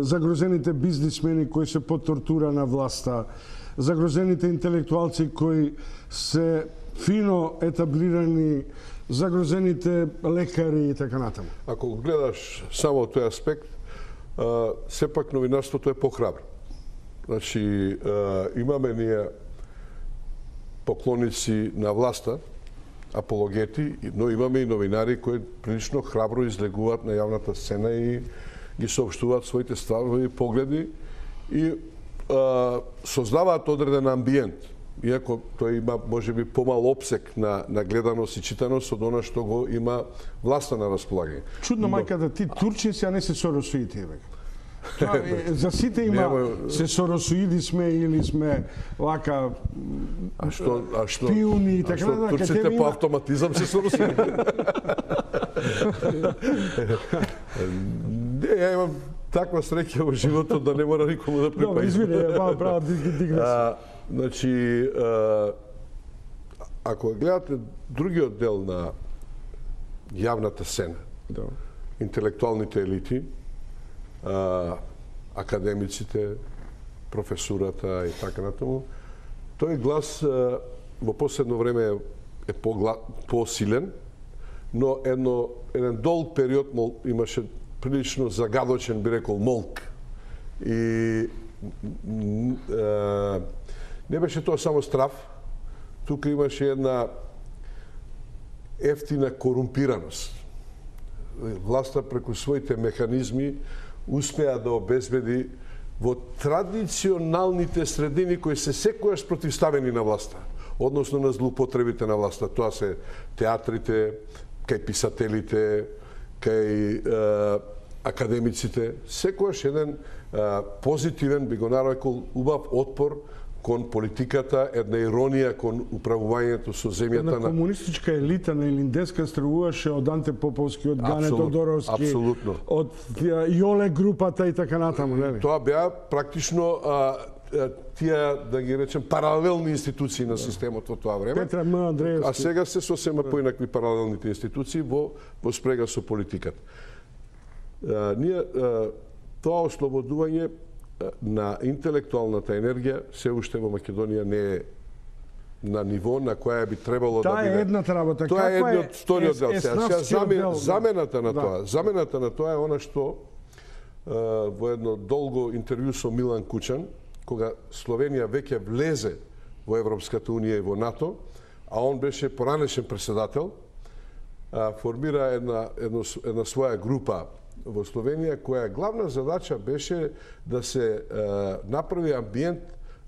загрозените бизнисмени кои се под тортура на власта, загрозените интелектуалци кои се фино етаблирани, загрозените лекари и така натаму. Ако гледаш само тој аспект, сепак новинарството е похрабро. Значи, имаме ние поклоници на власта, апологети, но имаме и новинари кои прилично храбро излегуваат на јавната сцена и ги соопштуваат своите ставови и погледи и создаваат одреден амбиент. Иако тој има можеби помал опсек на гледаност и читаност од она што го има власта на располагање. Чудно мајката ти турчинси, а не се соросоити, бе. За сите има се соросоиди сме или сме вака шпиуни и така натаму. Турците по автоматизам се соросоиди. Ја имам таква среќа во животот да не мора никому да припаѓа. Добро, извини, право дигресија. Значи, ако гледате другиот дел на јавната сцена, интелектуалните елити, академиците, професурата и така натаму, тој глас во последно време е посилен, но еден долг период имаше прилично загадочен, би рекол, молк. И не беше тоа само страв, тука имаше една ефтина корумпираност. Власта преку своите механизми успеа да обезбеди во традиционалните средини кои се секојаш противставени на власта, односно на злоупотребите на власта. Тоа се театрите, кај писателите, кај академиците, секојаш еден позитивен, би го нарекол, убав отпор кон политиката, една иронија кон управувањето со земјата на комунистичка елита на Илиндеска стргуваше од Анте Поповски, од Гане Тодоровски, од Јоле групата и така натаму, нели? Тоа беа практично тие, да ги речем, паралелни институции на системот во тоа време. Петра М. Андреевски. А сега се сосема поинакви паралелните институции во спрега со политиката. Ние тоа ослободување на интелектуалната енергија се уште во Македонија не е на ниво на која би требало да биде. Таа е едната работа. Тоа е едниот вториот дел. Замената на тоа е она што во едно долго интервју со Милан Кучан, кога Словенија веќе влезе во Европската унија и во НАТО, а он беше поранешен председател, формира една своја група во Словенија, која главна задача беше да се направи амбиент,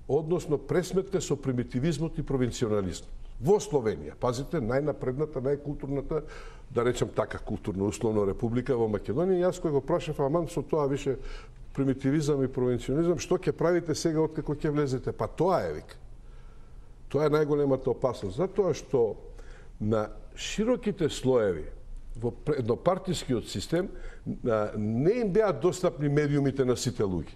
односно пресметка со примитивизмот и провинционализмот. Во Словенија, пазите, најнапредната, најкултурната, да речем така, културно условно република во Македонија. Јас кој го прашав, аман со тоа више примитивизам и провинционализам, што ќе правите сега откако ќе влезете? Па тоа е, вика. Тоа е најголемата опасност. Затоа што на широките слоеви во еднопартискиот систем не им беа достапни медиумите на сите луѓе.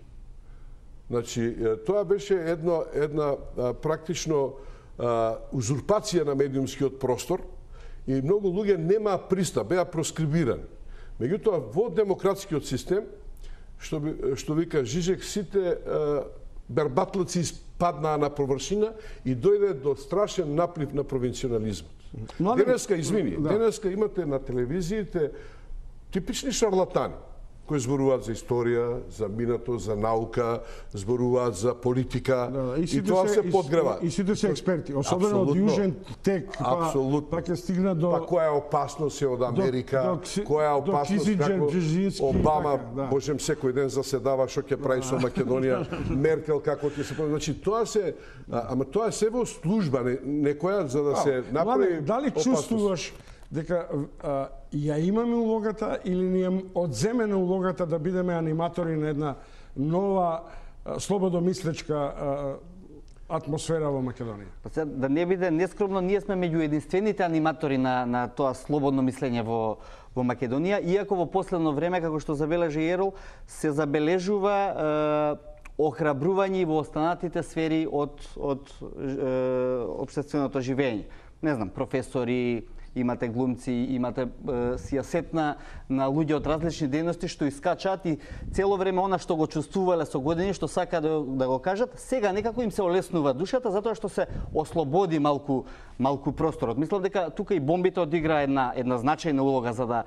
Значи, тоа беше една практично узурпација на медиумскиот простор и многу луѓе немаа пристап, беа проскрибирани. Меѓутоа, во демократскиот систем, што вика Жижек, сите бербатлаци испаднаа на површина и дојде до страшен наплив на провинционализмот. Денеска, извини, денеска имате на телевизиите типични шарлатани. кои зборуваат за историја, за минато, за наука, зборуваат за политика, и тоа се подгрева. И сите се експерти, особено од Јужен тек, па ќе стигна до... Па која е опасност од Америка, која е опасност како Обама, божем, секој ден заседава што ќе прави со Македонија, Меркел како ќе се... Значи, тоа се... Ама тоа е се во служба некоја за да се направи опасност. Дали чувствуваш дека ја имаме улогата или ни е одземена улогата да бидеме аниматори на една нова слободомислечка атмосфера во Македонија? Да не биде нескромно, ние сме меѓу единствените аниматори на тоа слободно мислење во Македонија, иако во последно време, како што забележи Ерол, се забележува охрабрување во останатите сфери од општественото живење. Не знам, професори, имате глумци, имате сијасет на луѓе од различни дејности што искачаат и цело време она што го чувствувале со години, што сака да го кажат, сега некако им се олеснува душата затоа што се ослободи малку просторот. Мислам дека тука и бомбите одигра една значајна улога за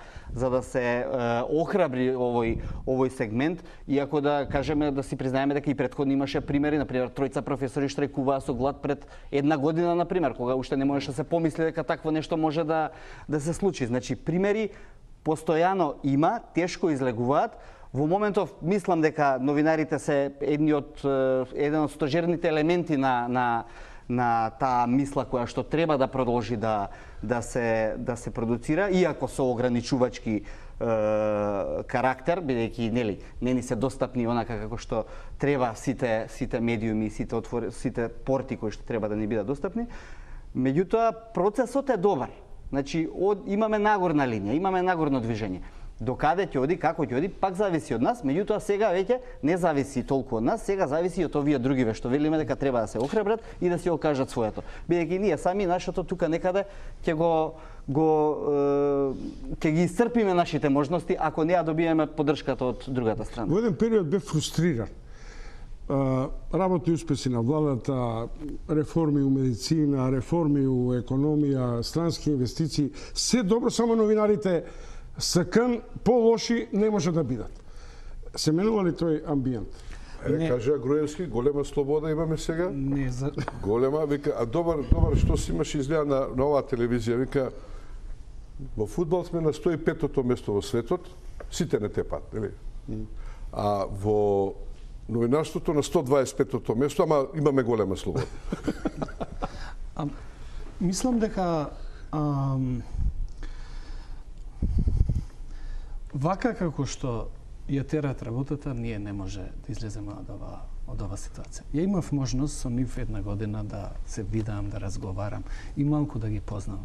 да се охрабри овој сегмент, иако да кажеме, да си признаеме дека и претходно имаше примери, например, тројца професори штрajkуваа со глад пред една година, например, кога уште не можеше да се помисли дека такво нешто може да се случи. Значи, примери постојано има, тешко излегуваат. Во моментов мислам дека новинарите се еден од стожерните елементи на таа мисла која што треба да продолжи да се продуцира, иако со ограничувачки карактер, бидејќи не ни се достапни онака како што треба сите медиуми, сите порти кои што треба да ни бидат достапни. Меѓутоа, процесот е добар. Значи, имаме нагорна линија, имаме нагорно движење. До каде ќе оди, како ќе оди, пак зависи од нас, меѓутоа сега веќе не зависи толку од нас, сега зависи од овие другиве што велиме дека треба да се охрабрат и да си окажат своето. Бидејќи ние сами нашето тука некаде ќе ги исцрпиме нашите можности ако не ја добиеме поддршката од другата страна. Во еден период бев фрустриран. Работни успеси на владата, реформи у медицина, реформи у економија, странски инвестиции, се добро, само новинарите сакан, по-лоши не може да бидат. Се менува ли тој амбиент? Кажа Груевски, голема слобода имаме сега. Не, голема, вика, а добар што си имаш изгледа на оваа телевизија, вика, во фудбал сме на 105-то место во светот, сите не тепат, нели? А во новинарството на 125-то место, ама имаме голема слобода. Мислам дека вака како што ја терат работата, ние не може да излеземе од ова ситуација. Ја имав можност со нив една година да се видам, да разговарам и малку да ги познам.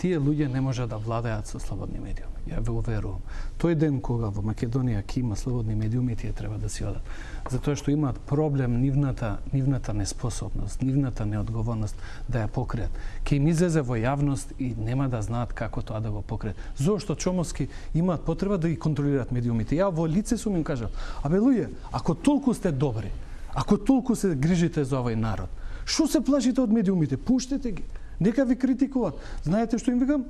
Тие луѓе не може да владеат со слободни медиуми. Ја ве уверувам. Тој ден кога во Македонија ќе има слободни медиуми, тие треба да си одат. Затоа што имаат проблем нивната неспособност, нивната неодговорност да ја покријат. Ќе им излезе во јавност и нема да знаат како тоа да го покријат. Зошто Чомовски имаат потреба да ги контролираат медиумите. Ја во лице сум им кажал: "Абе луѓе, ако толку сте добри, ако толку се грижите за овој народ, што се плашите од медиумите? Пуштете ги. Нека ви критикуваат." Знаете што им викам?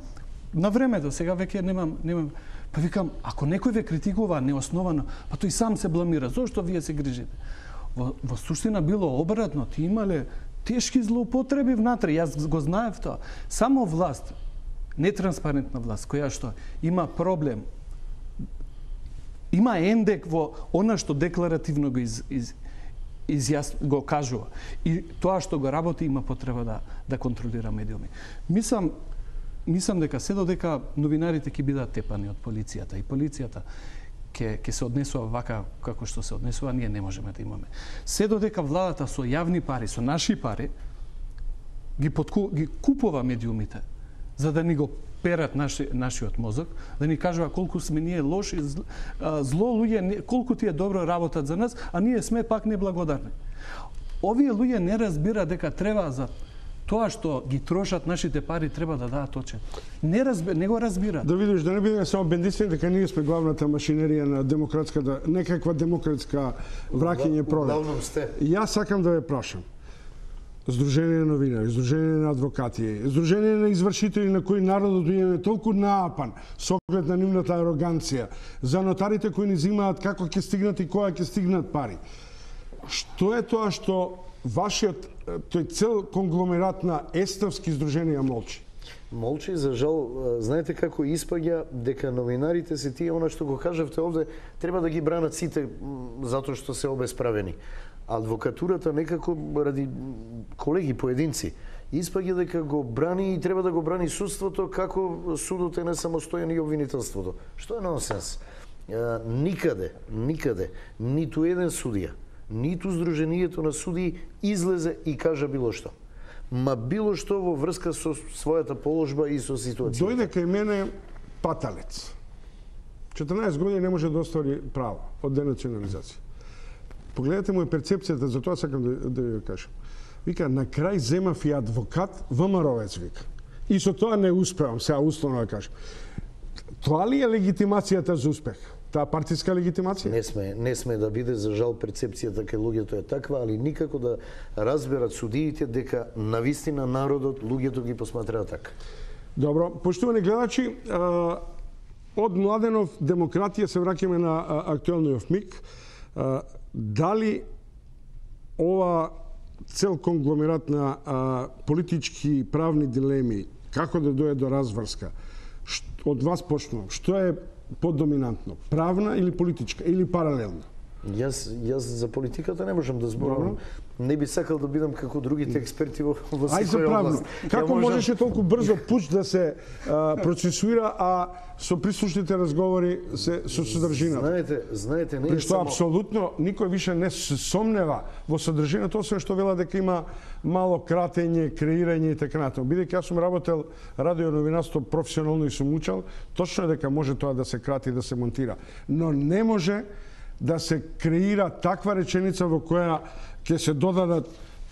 На времето, сега веќе немам. Па викам, ако некој ве критикува неосновано, па тој сам се бламира. Зошто вие се грижите? Во суштина било обратно. Ти имале тешки злоупотреби внатре. Јас го знаев тоа. Само власт, нетранспарентна власт, која што има проблем, има ендек во она што декларативно го кажува. И тоа што го работи има потреба да контролира медиуми. Мислам дека се додека новинарите ќе бидат тепани од полицијата и полицијата ќе се однесува вака како што се однесува, ние не можеме да имаме. Се додека владата со јавни пари, со наши пари, ги купува медиумите за да ни го перат нашиот мозок, да ни кажува колку сме ние лоши, зло луѓе, колку тие добро работат за нас, а ние сме пак неблагодарни. Овие луѓе не разбира дека треба за тоа што ги трошат нашите пари треба да дадат очет. Не го разбираат. Да видиш, да не бидеме само бендисани, дека ние сме главната машинерија на демократската, некаква демократска враќање пролет. Јас сакам да ве прашам. Здружение на новинари, Здружение на адвокати, Здружение на извршители на кои народот имаме толку наапан со оглед на нивната ароганција, за нотарите кои ни взимаат како ќе стигнат и која ќе стигнат пари. Што е тоа што вашиот тој цел конгломерат на еставски здруженија молчи? Молчи, за жал, знаете како испаѓа дека новинарите се тие, она што го кажавте овде, треба да ги бранат сите затоа што се обесправени. Адвокатурата некако ради колеги поединци испаѓа дека го брани и треба да го брани судството како судот е несамостоен и обвинителството. Што е нонсенс? Никаде, ниту еден судија, ниту Здруженијето на судии излезе и кажа било што. Ма било што во врска со својата положба и со ситуацијата. Дојде кај мене паталец. 14 години не може да оствари право од денационализација. Погледнете му перцепцијата, за тоа сакам да ја кажам. Вика, на крај земав и адвокат, ВМРО-вец, вика. И со тоа не успевам, сега условно да кажам. Тоа ли е легитимацијата за успех? Таа партиска легитимација? Не сме да биде, за жал, перцепцијата кај луѓето е таква, али никако да разберат судиите дека навистина народот, луѓето ги посматраат така. Добро, поштувани гледачи, од Младенов демократија се враќаме на актуелниот миг. Дали ова цел конгломерат на политички и правни дилеми, како да дојде до разврска, од вас почнувам, што е поддоминантно, правна или политичка, или паралелна? Јас за политиката не можам да зборувам. Не би сакал да бидам како другите експерти во секоја област. Како можеше толку брзо пуч да се процесуира, а со присушните разговори се со содржината? Знаете, не е При што апсолутно никој више не се сомнева во содржината, освен што вела дека има мало кратење, креирање и така натаму. Бидејќи јас сум работел радионовинарство професионално и сум учел, точно е дека може тоа да се крати и да се монтира. Но не може да се креира таква реченица во која ќе се додадат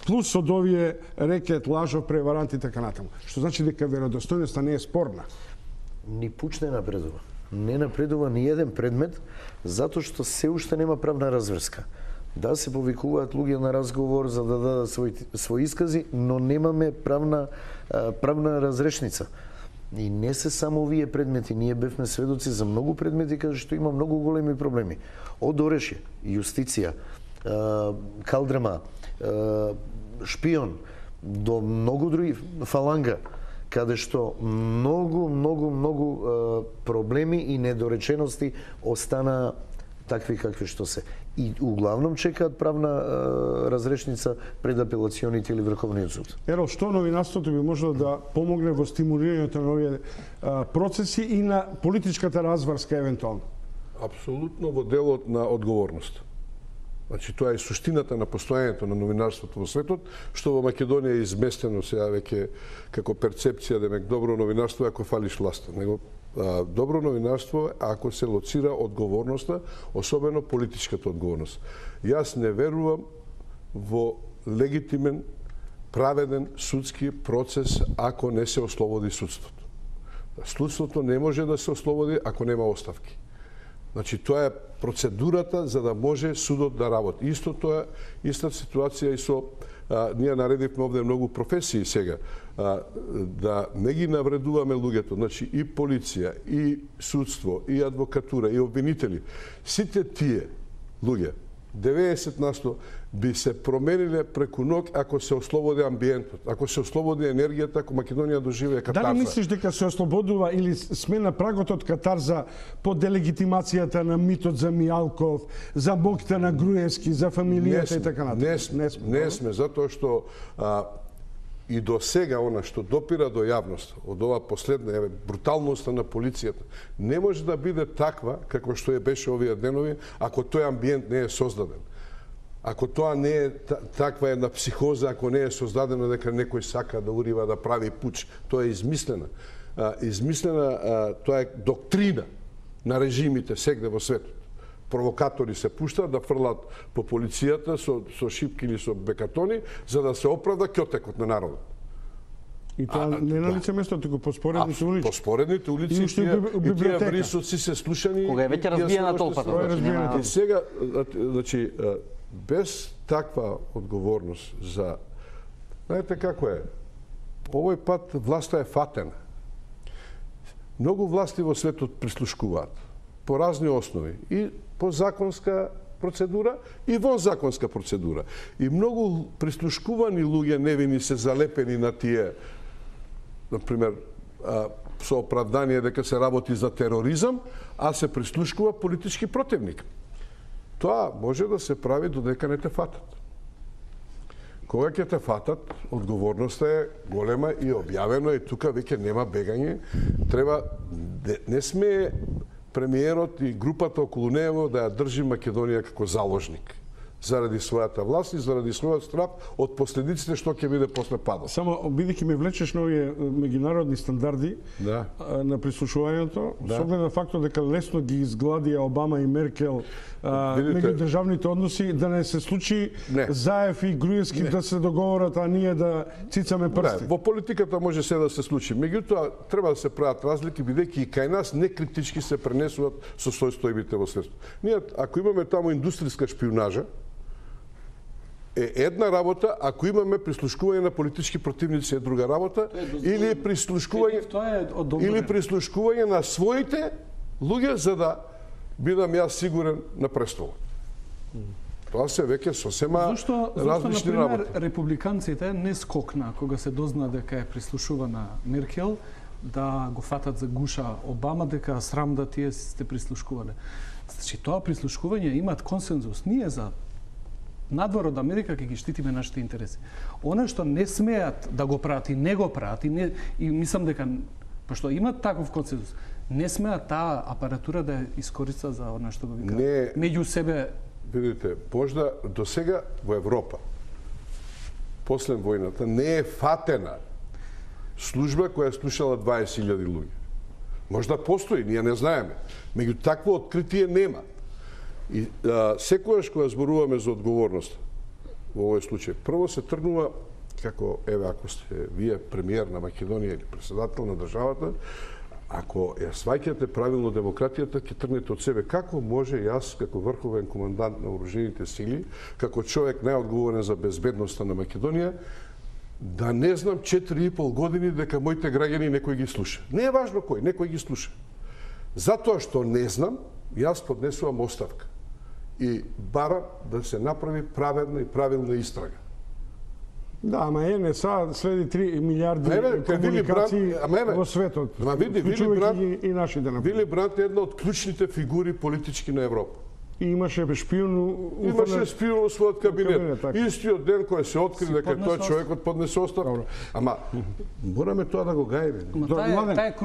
плюс од овие рекет, лажов, преварант и така натаму. Што значи дека веродостојноста не е спорна. Ни пуч не напредува. Не напредува ни еден предмет, затоа што се уште нема правна разврска. Да, се повикуваат луѓе на разговор за да дадат своји искази, но немаме правна разрешница. И не се само овие предмети, ние бевме сведоци за многу предмети каде што има многу големи проблеми. Од орешје, јустиција, калдрама, шпион, до многу други, фаланга, каде што многу проблеми и недоречености остана такви какви што се. И углавном чекаат правна разрешница пред апелационите или Врховниот суд. Ерол, што новинарството би можело да помогне во стимулирањето на овие процеси и на политичката разврска евентуално? Апсолутно во делот на одговорност. Значи, тоа е суштината на постојањето на новинарството во светот, што во Македонија е изместено сега веќе како перцепција, демек добро новинарство ако фалиш власта. Него добро новинарство ако се лоцира одговорноста, особено политичката одговорност. Јас не верувам во легитимен, праведен судски процес ако не се ослободи судството. Судството не може да се ослободи ако нема оставки. Значи, тоа е процедурата за да може судот да работи. Иста ситуација и со ние наредивме овде многу професии сега, да не ги навредуваме луѓето, значи и полиција, и судство, и адвокатура, и обвинители. Сите тие луѓе, 90% би се промениле преку ног ако се ослободи амбиентот, ако се ослободи енергијата, ако Македонија доживее катарза. Дали мислиш дека се ослободува или сме на прагот од катарза по делегитимацијата на митот за Мијалков, за боките на Груевски, за фамилијата и така натаму? Не сме, затоа што и до сега она што допира до јавност од ова последна бруталноста на полицијата не може да биде таква како што е беше овие денови ако тој амбиент не е создаден. Ако тоа не е таква една психоза, ако не е создадена дека некој сака да урива да прави пуч, тоа е измислена. Тоа е доктрина на режимите сегде во светот. Провокатори се пуштаат да фрлат по полицијата со шипки или со бекатони за да се оправда ќотекот на народот. И тоа не на лице место, туку по споредните улици. По споредните улици и тие врисоци се слушани. Кога е веќе разбиена толпата. И сега, значи, без таква одговорност за Знаете како е? Овој пат власта е фатена. Многу власти во светот прислушкуваат по разни основи и по законска процедура и вонзаконска процедура. И многу прислушкувани луѓе невини се залепени на тие, например, со оправдание дека се работи за тероризам, а се прислушкува политички противник. Тоа може да се прави додека не те фатат. Кога ќе те фатат, одговорноста е голема и објавено и тука веќе нема бегање. Треба, не сме премиерот и групата околу него да ја држи Македонија како заложник заради својата власт и заради својот страх од последиците што ќе биде после падот. Само бидејќи ме влечеш на овие меѓународни стандарди на прислушувањето, со оглед на фактот дека лесно ги изгладија Обама и Меркел меѓудржавните односи, да не се случи Заев и Груевски да се договорат, а ние да цицаме прсти. Во политиката може се да се случи. Меѓутоа, треба да се прават разлики, бидејќи и кај нас некритички се пренесуваат со состојбите во светот. Ние, ако имаме таму индустријска шпионажа, е една работа, ако имаме прислушкување на политички противници е друга работа, или прислушкување на своите луѓе за да бидам јас сигурен на престолот. Тоа се веќе сосема различни работи. Например, републиканците не скокна кога се дозна дека е прислушувана Меркел, да го фатат за гуша Обама, дека срам да тие сте прислушкувале. Значи, тоа прислушкување имаат консензус. Ние за надвор од Америка ќе ги штитиме нашите интереси. Она што не смеат да го прават и не го прават, и мислам дека, пошто имат таков консензус, не смеат таа апаратура да ја искориста за она што го викаат. Меѓу себе... Видите, можда до сега во Европа, после војната, не е фатена служба која слушала 20.000 луѓе. Можда постои, ние не знаеме. Меѓу такво откритие нема. И секогаш кога зборуваме за одговорност во овој случај, прво се тргнува како, еве, ако сте вие премиер на Македонија или председател на државата, ако ја сваќате правилно демократијата, ќе тргнете од себе како може јас, како врховен командант на вооружените сили, како човек најодговорен за безбедноста на Македонија, да не знам 4,5 години дека моите граѓани некој ги слуша. Не е важно кој, некој ги слуша. Затоа што не знам, јас поднесувам оставка и барам да се направи праведна и правилна истрага. Да, ама НСА следи 3 милиарди комуникации во светот, вклучувајќи и нашите например. Вили Бранд е една од клучните фигури политички на Европа. И имаше шпион во својот кабинет. Истиот ден кој се откри дека тој човекот поднесе оставка. Ама мораме тоа да го гајме. Таа е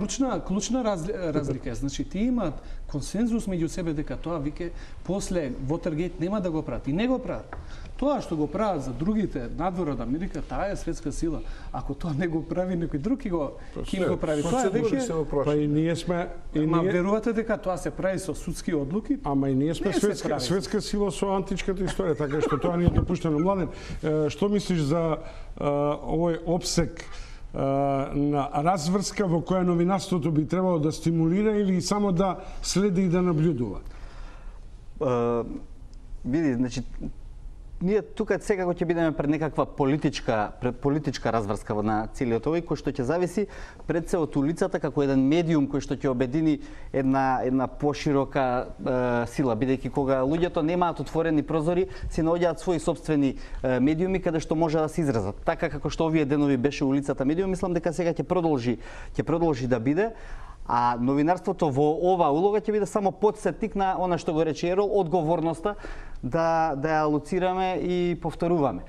клучна разлика. Значи ти имаат консензус меѓу себе дека тоа вике после Watergate нема да го прават. И не го прават. Тоа што го прават за другите надвор од Америка, таа е светска сила. Ако тоа не го прави некој друг, ќе го прави. Тоа веќе па и ние сме Ама верувате дека тоа се прави со судски одлуки? Ама и ние сме светска сила со античката историја, така што тоа не е допуштено. Младен, што мислиш за овој опсек на разврска во која новинарството би требало да стимулира или само да следи и да наблюдува? Види, значи, ние тука секако ќе бидеме пред некаква политичка разврска на целиот овој, кој што ќе зависи пред се од улицата како еден медиум кој што ќе обедини една поширока сила, бидејќи кога луѓето немаат отворени прозори, си наоѓаат своји собствени медиуми каде што може да се изразат. Така како што овие денови беше улицата медиум, мислам дека сега ќе продолжи да биде. А новинарството во оваа улога ќе биде само потсетник на она што го рече Ерол, одговорноста да ја алоцираме и повторуваме.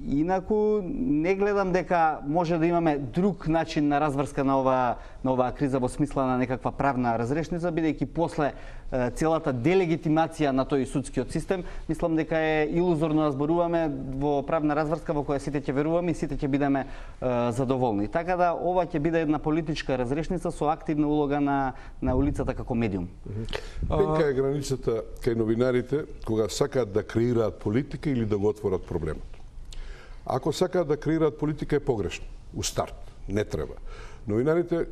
Инаку не гледам дека може да имаме друг начин на разврска на оваа криза во смисла на некаква правна разрешница, бидејќи после целата делегитимација на тој судскиот систем, мислам дека е илузорно да зборуваме во правна разврска во која сите ќе веруваме и сите ќе бидеме задоволни. Така да ова ќе биде една политичка разрешница со активна улога на улицата како медиум. Тенка е границата кај новинарите кога сакаат да креираат политика или да го отворат проблемот. Ако сакаат да креираат политика е погрешно, у старт, не треба. Новинарите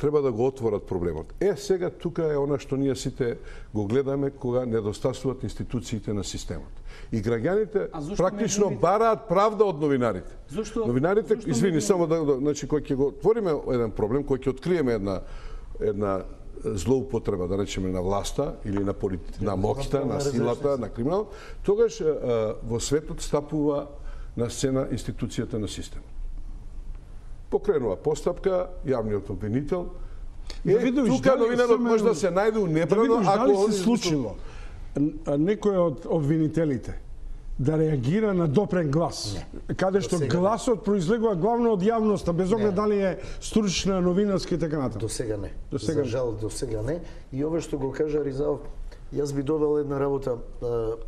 треба да го отворат проблемот. Сега тука е она што ние сите го гледаме кога недостасуваат институциите на системот. И граѓаните практично бараат правда од новинарите. Новинарите, извини, само значи кој ќе го отвориме еден проблем, кој ќе откриеме една злоупотреба, да речеме, на власта или на моќта, на силата, на криминал, тогаш во светот стапува на сцена институцијата на системот. Покренува постапка, јавниот обвинител. Тука новинарот може да се најде унебрано, ако се случило некој од обвинителите да реагира на допрен глас, каде што гласот произлегува главно од јавноста, без оглед дали е стручна, новинарска и така натаму. До сега не. За жал, до сега не. И ова што го кажа Ризаов, јас би додал една работа.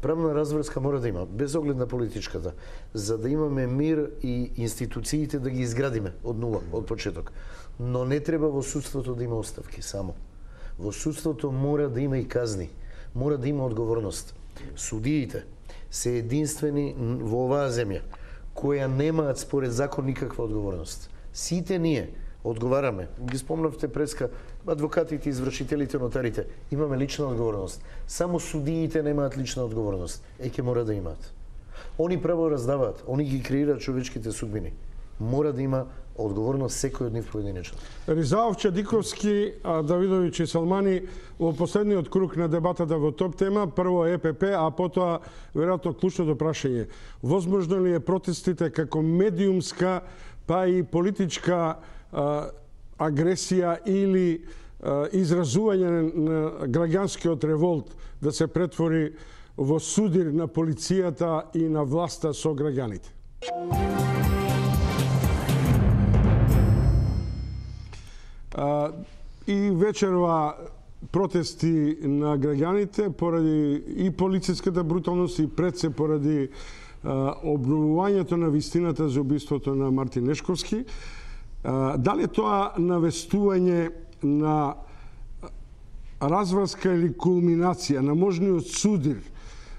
Правна разврска мора да има, без оглед на политичката, за да имаме мир и институциите да ги изградиме од нула, од почеток. Но не треба во судството да има оставки само. Во судството мора да има и казни, мора да има одговорност. Судиите се единствени во оваа земја која немаат според закон никаква одговорност. Сите ние одговараме. Ги спомнавте преска адвокатите, извршителите, нотарите. Имаме лична одговорност. Само судиите немаат лична одговорност. Ќе мора да имаат. Они право раздаваат, они ги креираат човечките судбини. Мора да има одговорност секој од нив поединечно. Ризаов, Чадиковски, Давидович и Салмани во последниот круг на дебатата во топ тема, прво ЕПП, а потоа веројатно клучното прашање. Возможно ли е протестите како медиумска па и политичка агресија или изразување на граѓанскиот револт да се претвори во судир на полицијата и на власта со граѓаните? И вечерва протести на граѓаните поради и полициската бруталност и пред се поради обновувањето на вистината за убиството на Мартин Нешковски. Дали тоа навестување на разврска или кулминација на можниот судир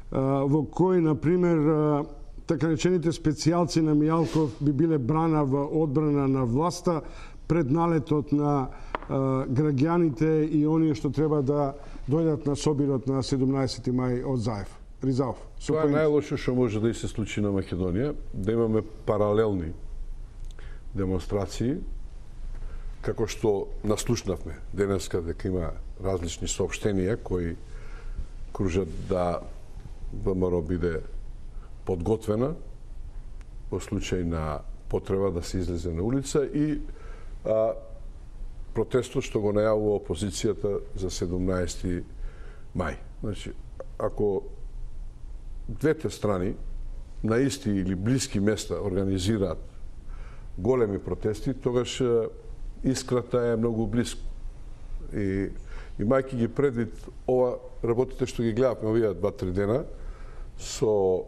во кој, например, така речените специјалци на Мијалков би биле брана во одбрана на власта пред налетот на граѓаните и оние што треба да дојдат на собирот на 17 мај од Заев. Ризаов. Тоа е најлошо што може да и се случи на Македонија, да имаме паралелни демонстрации, како што наслушнавме денеска дека има различни соопштенија кои кружат да ВМРО биде подготвена во случај на потреба да се излезе на улица и протестот што го најавува опозицијата за 17 мај. Значи, ако двете страни на исти или блиски места организираат големи протести, тогаш искрата е многу близко. И имајќи ги предвид ова работите што ги гледавме овие 2-3 дена со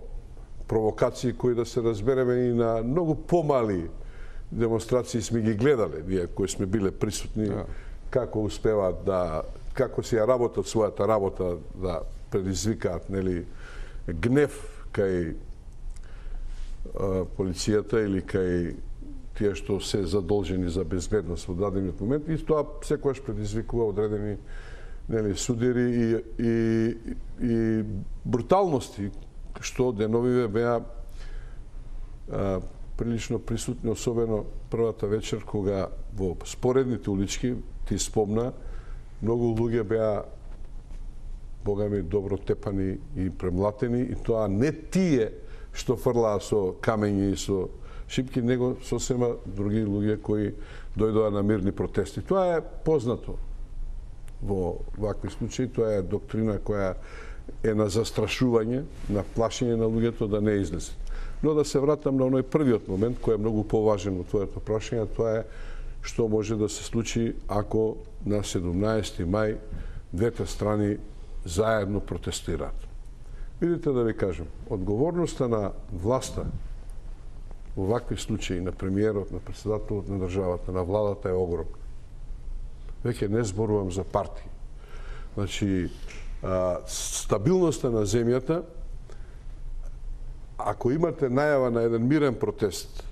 провокации кои да се разбереме и на многу помали демонстрации сме ги гледале, ние кои сме биле присутни, како успеваат да, како си ја работат својата работа, да предизвикаат, нели, гнев кај полицијата или кај тие што се задолжени за безбедност во дадениот момент, и тоа секогаш предизвикува одредени, нели, судири и бруталности, што деновиве беа прилично присутни, особено првата вечер, кога во споредните улички, ти спомна, многу луѓе беа, богами, добро тепани и премлатени, и тоа не тие што фрлаа со камењи и со шипки, него сосема други луѓе кои дојдоа на мирни протести. Тоа е познато во вакви случаи, тоа е доктрина која е на застрашување, на плашење на луѓето да не излезат. Но да се вратам на оној првиот момент, кој е многу поважен во твоето прашање, тоа е што може да се случи ако на 17 мај двете страни заедно протестираат. Видите, да ви кажем, одговорноста на власта во вакви случаи, на премиерот, на председателот на државата, на владата е огромна. Веќе не зборувам за партии. Значи, стабилноста на земјата, ако имате најава на еден мирен протест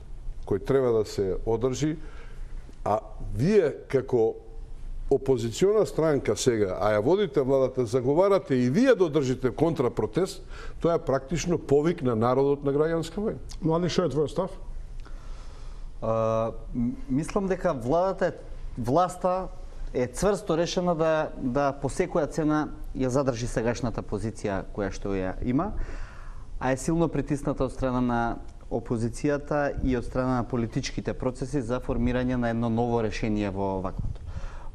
кој треба да се одржи, а вие како опозициона странка сега, а ја водите владата, заговарате и вие да одржите контрапротест, тоа е практично повик на народот на граѓанска војна. Младен, што е твојот став? Мислам дека власта е цврсто решена да по секоја цена ја задржи сегашната позиција која што ја има, а е силно притисната од страна на опозицијата и од страна на политичките процеси за формирање на едно ново решение во ваквото.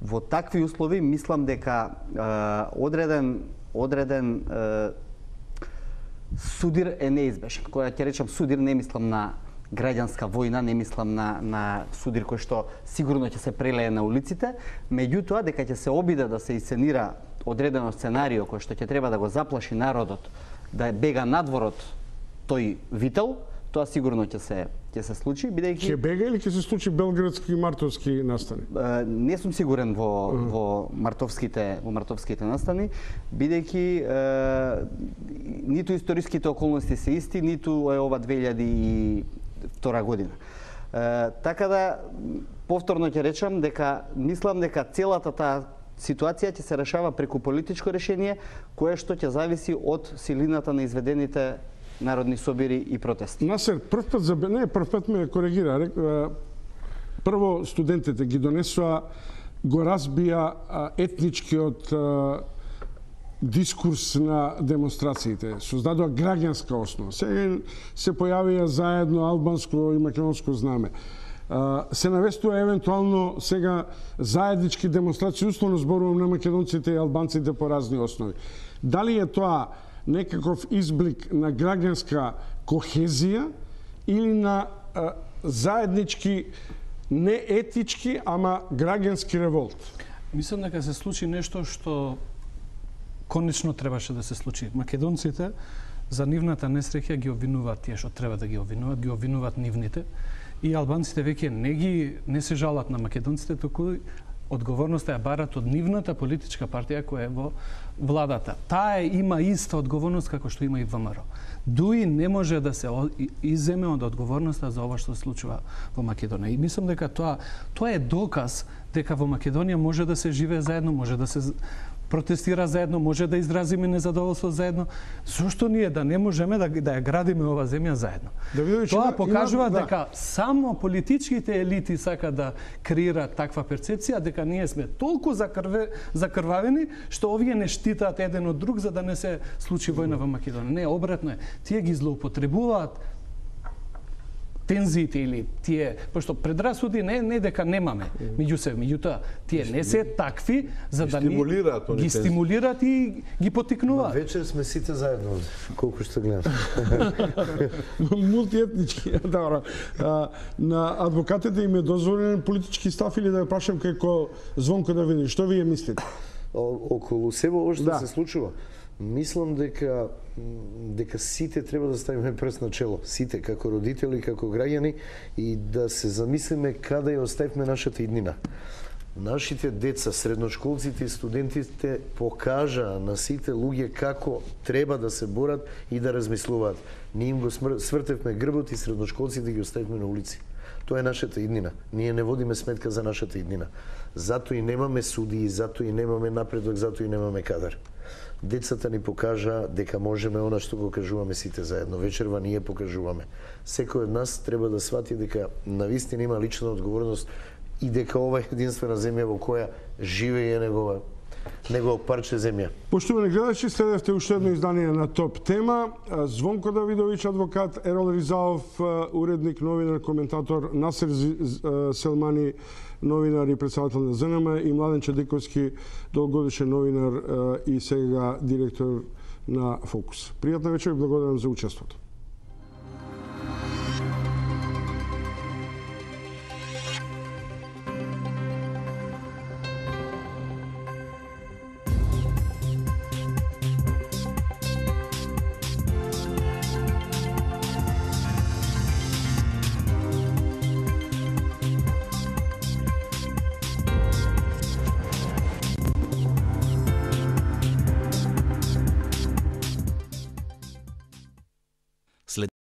Во такви услови мислам дека одреден судир е неизбежен. Кога ќе речам судир, не мислам на граѓанска војна, не мислам на судир кој што сигурно ќе се прелее на улиците, меѓутоа дека ќе се обиде да се исценира одредено сценарио кој што ќе треба да го заплаши народот, да бега надвор од тој вител, тоа сигурно ќе се случи, бидејќи ќе бега или ќе се случи белградски и мартовски настани? Не сум сигурен во мартовските настани, бидејќи ниту историските околности се исти, ниту е ова 2002 година. Така да повторно ќе речам дека мислам дека целата таа ситуација ќе се решава преку политичко решение кое што ќе зависи од силината на изведените народни собири и протести. Насер, прв пат ме коригира. Прво студентите ги донесоа, го разбија етничкиот дискурс на демонстрациите. Создадоа граѓанска основа. Сега се појавија заедно албанско и македонско знаме. Се навестува евентуално сега заеднички демонстрации, условно зборувам на македонците и албанците по разни основи. Дали е тоа некаков изблик на граѓанска кохезија или на заеднички не етички, ама граѓански револт? Мислам дека се случи нешто што конечно требаше да се случи. Македонците за нивната несреќа ги обвинуваат тие што треба да ги обвинуваат нивните, и албанците веќе не се жалат на македонците, туку одговорноста ја барат од нивната политичка партија која е во владата. Таа има иста одговорност како што има и ВМРО. Дуи не може да се иземе од одговорноста за ова што се случува во Македонија. И мислам дека тоа е доказ дека во Македонија може да се живее заедно, може да се протестира заедно, може да изразиме незадоволство заедно. Зошто ние да не можеме да ја градиме ова земја заедно? Тоа покажува дека само политичките елити сака да креираат таква перцепција, дека ние сме толку закрвавени што овие не штитаат еден од друг за да не се случи војна во Македонија. Не, обратно е. Тие ги злоупотребуваат тензиите или тие, пошто предрасуди не дека немаме меѓутоа тие не се такви за да ги стимулираат и ги поттикнуваат. Вечер сме сите заедно, колку што гледам. Мултиетнички, добро. На адвокатите им е дозволен политички став или да ја прашам како Звонко да види, што вие мислите? Околу себе ова што се случува, мислам дека сите треба да ставиме прст на чело, сите како родители, како граѓани, и да се замислиме каде ја оставивме нашата иднина. Нашите деца, средношколците и студентите покажаа на сите луѓе како треба да се борат и да размислуваат. Ние им го свртевме грбот и средношколците ги оставивме на улици. Тоа е нашата иднина. Ние не водиме сметка за нашата иднина. Зато и немаме судии, зато и немаме напредок, зато и немаме кадар. Децата ни покажа дека можеме она што го кажуваме сите заедно. Вечерва ние покажуваме. Секој од нас треба да свати дека навистина има лична одговорност и дека ова е единствена земја во која живее негово парче земја. Поштовани гледачи, следевте уште едно издание на Топ тема. Звонко Давидовиќ, адвокат, Ерол Ризаов, уредник, новинар, коментатор, Насер Селмани, новинар и председател на ЗНМ, и Младен Чадиковски, долгогодишен новинар и сега директор на Фокус. Пријатна вечер и благодарам за учеството.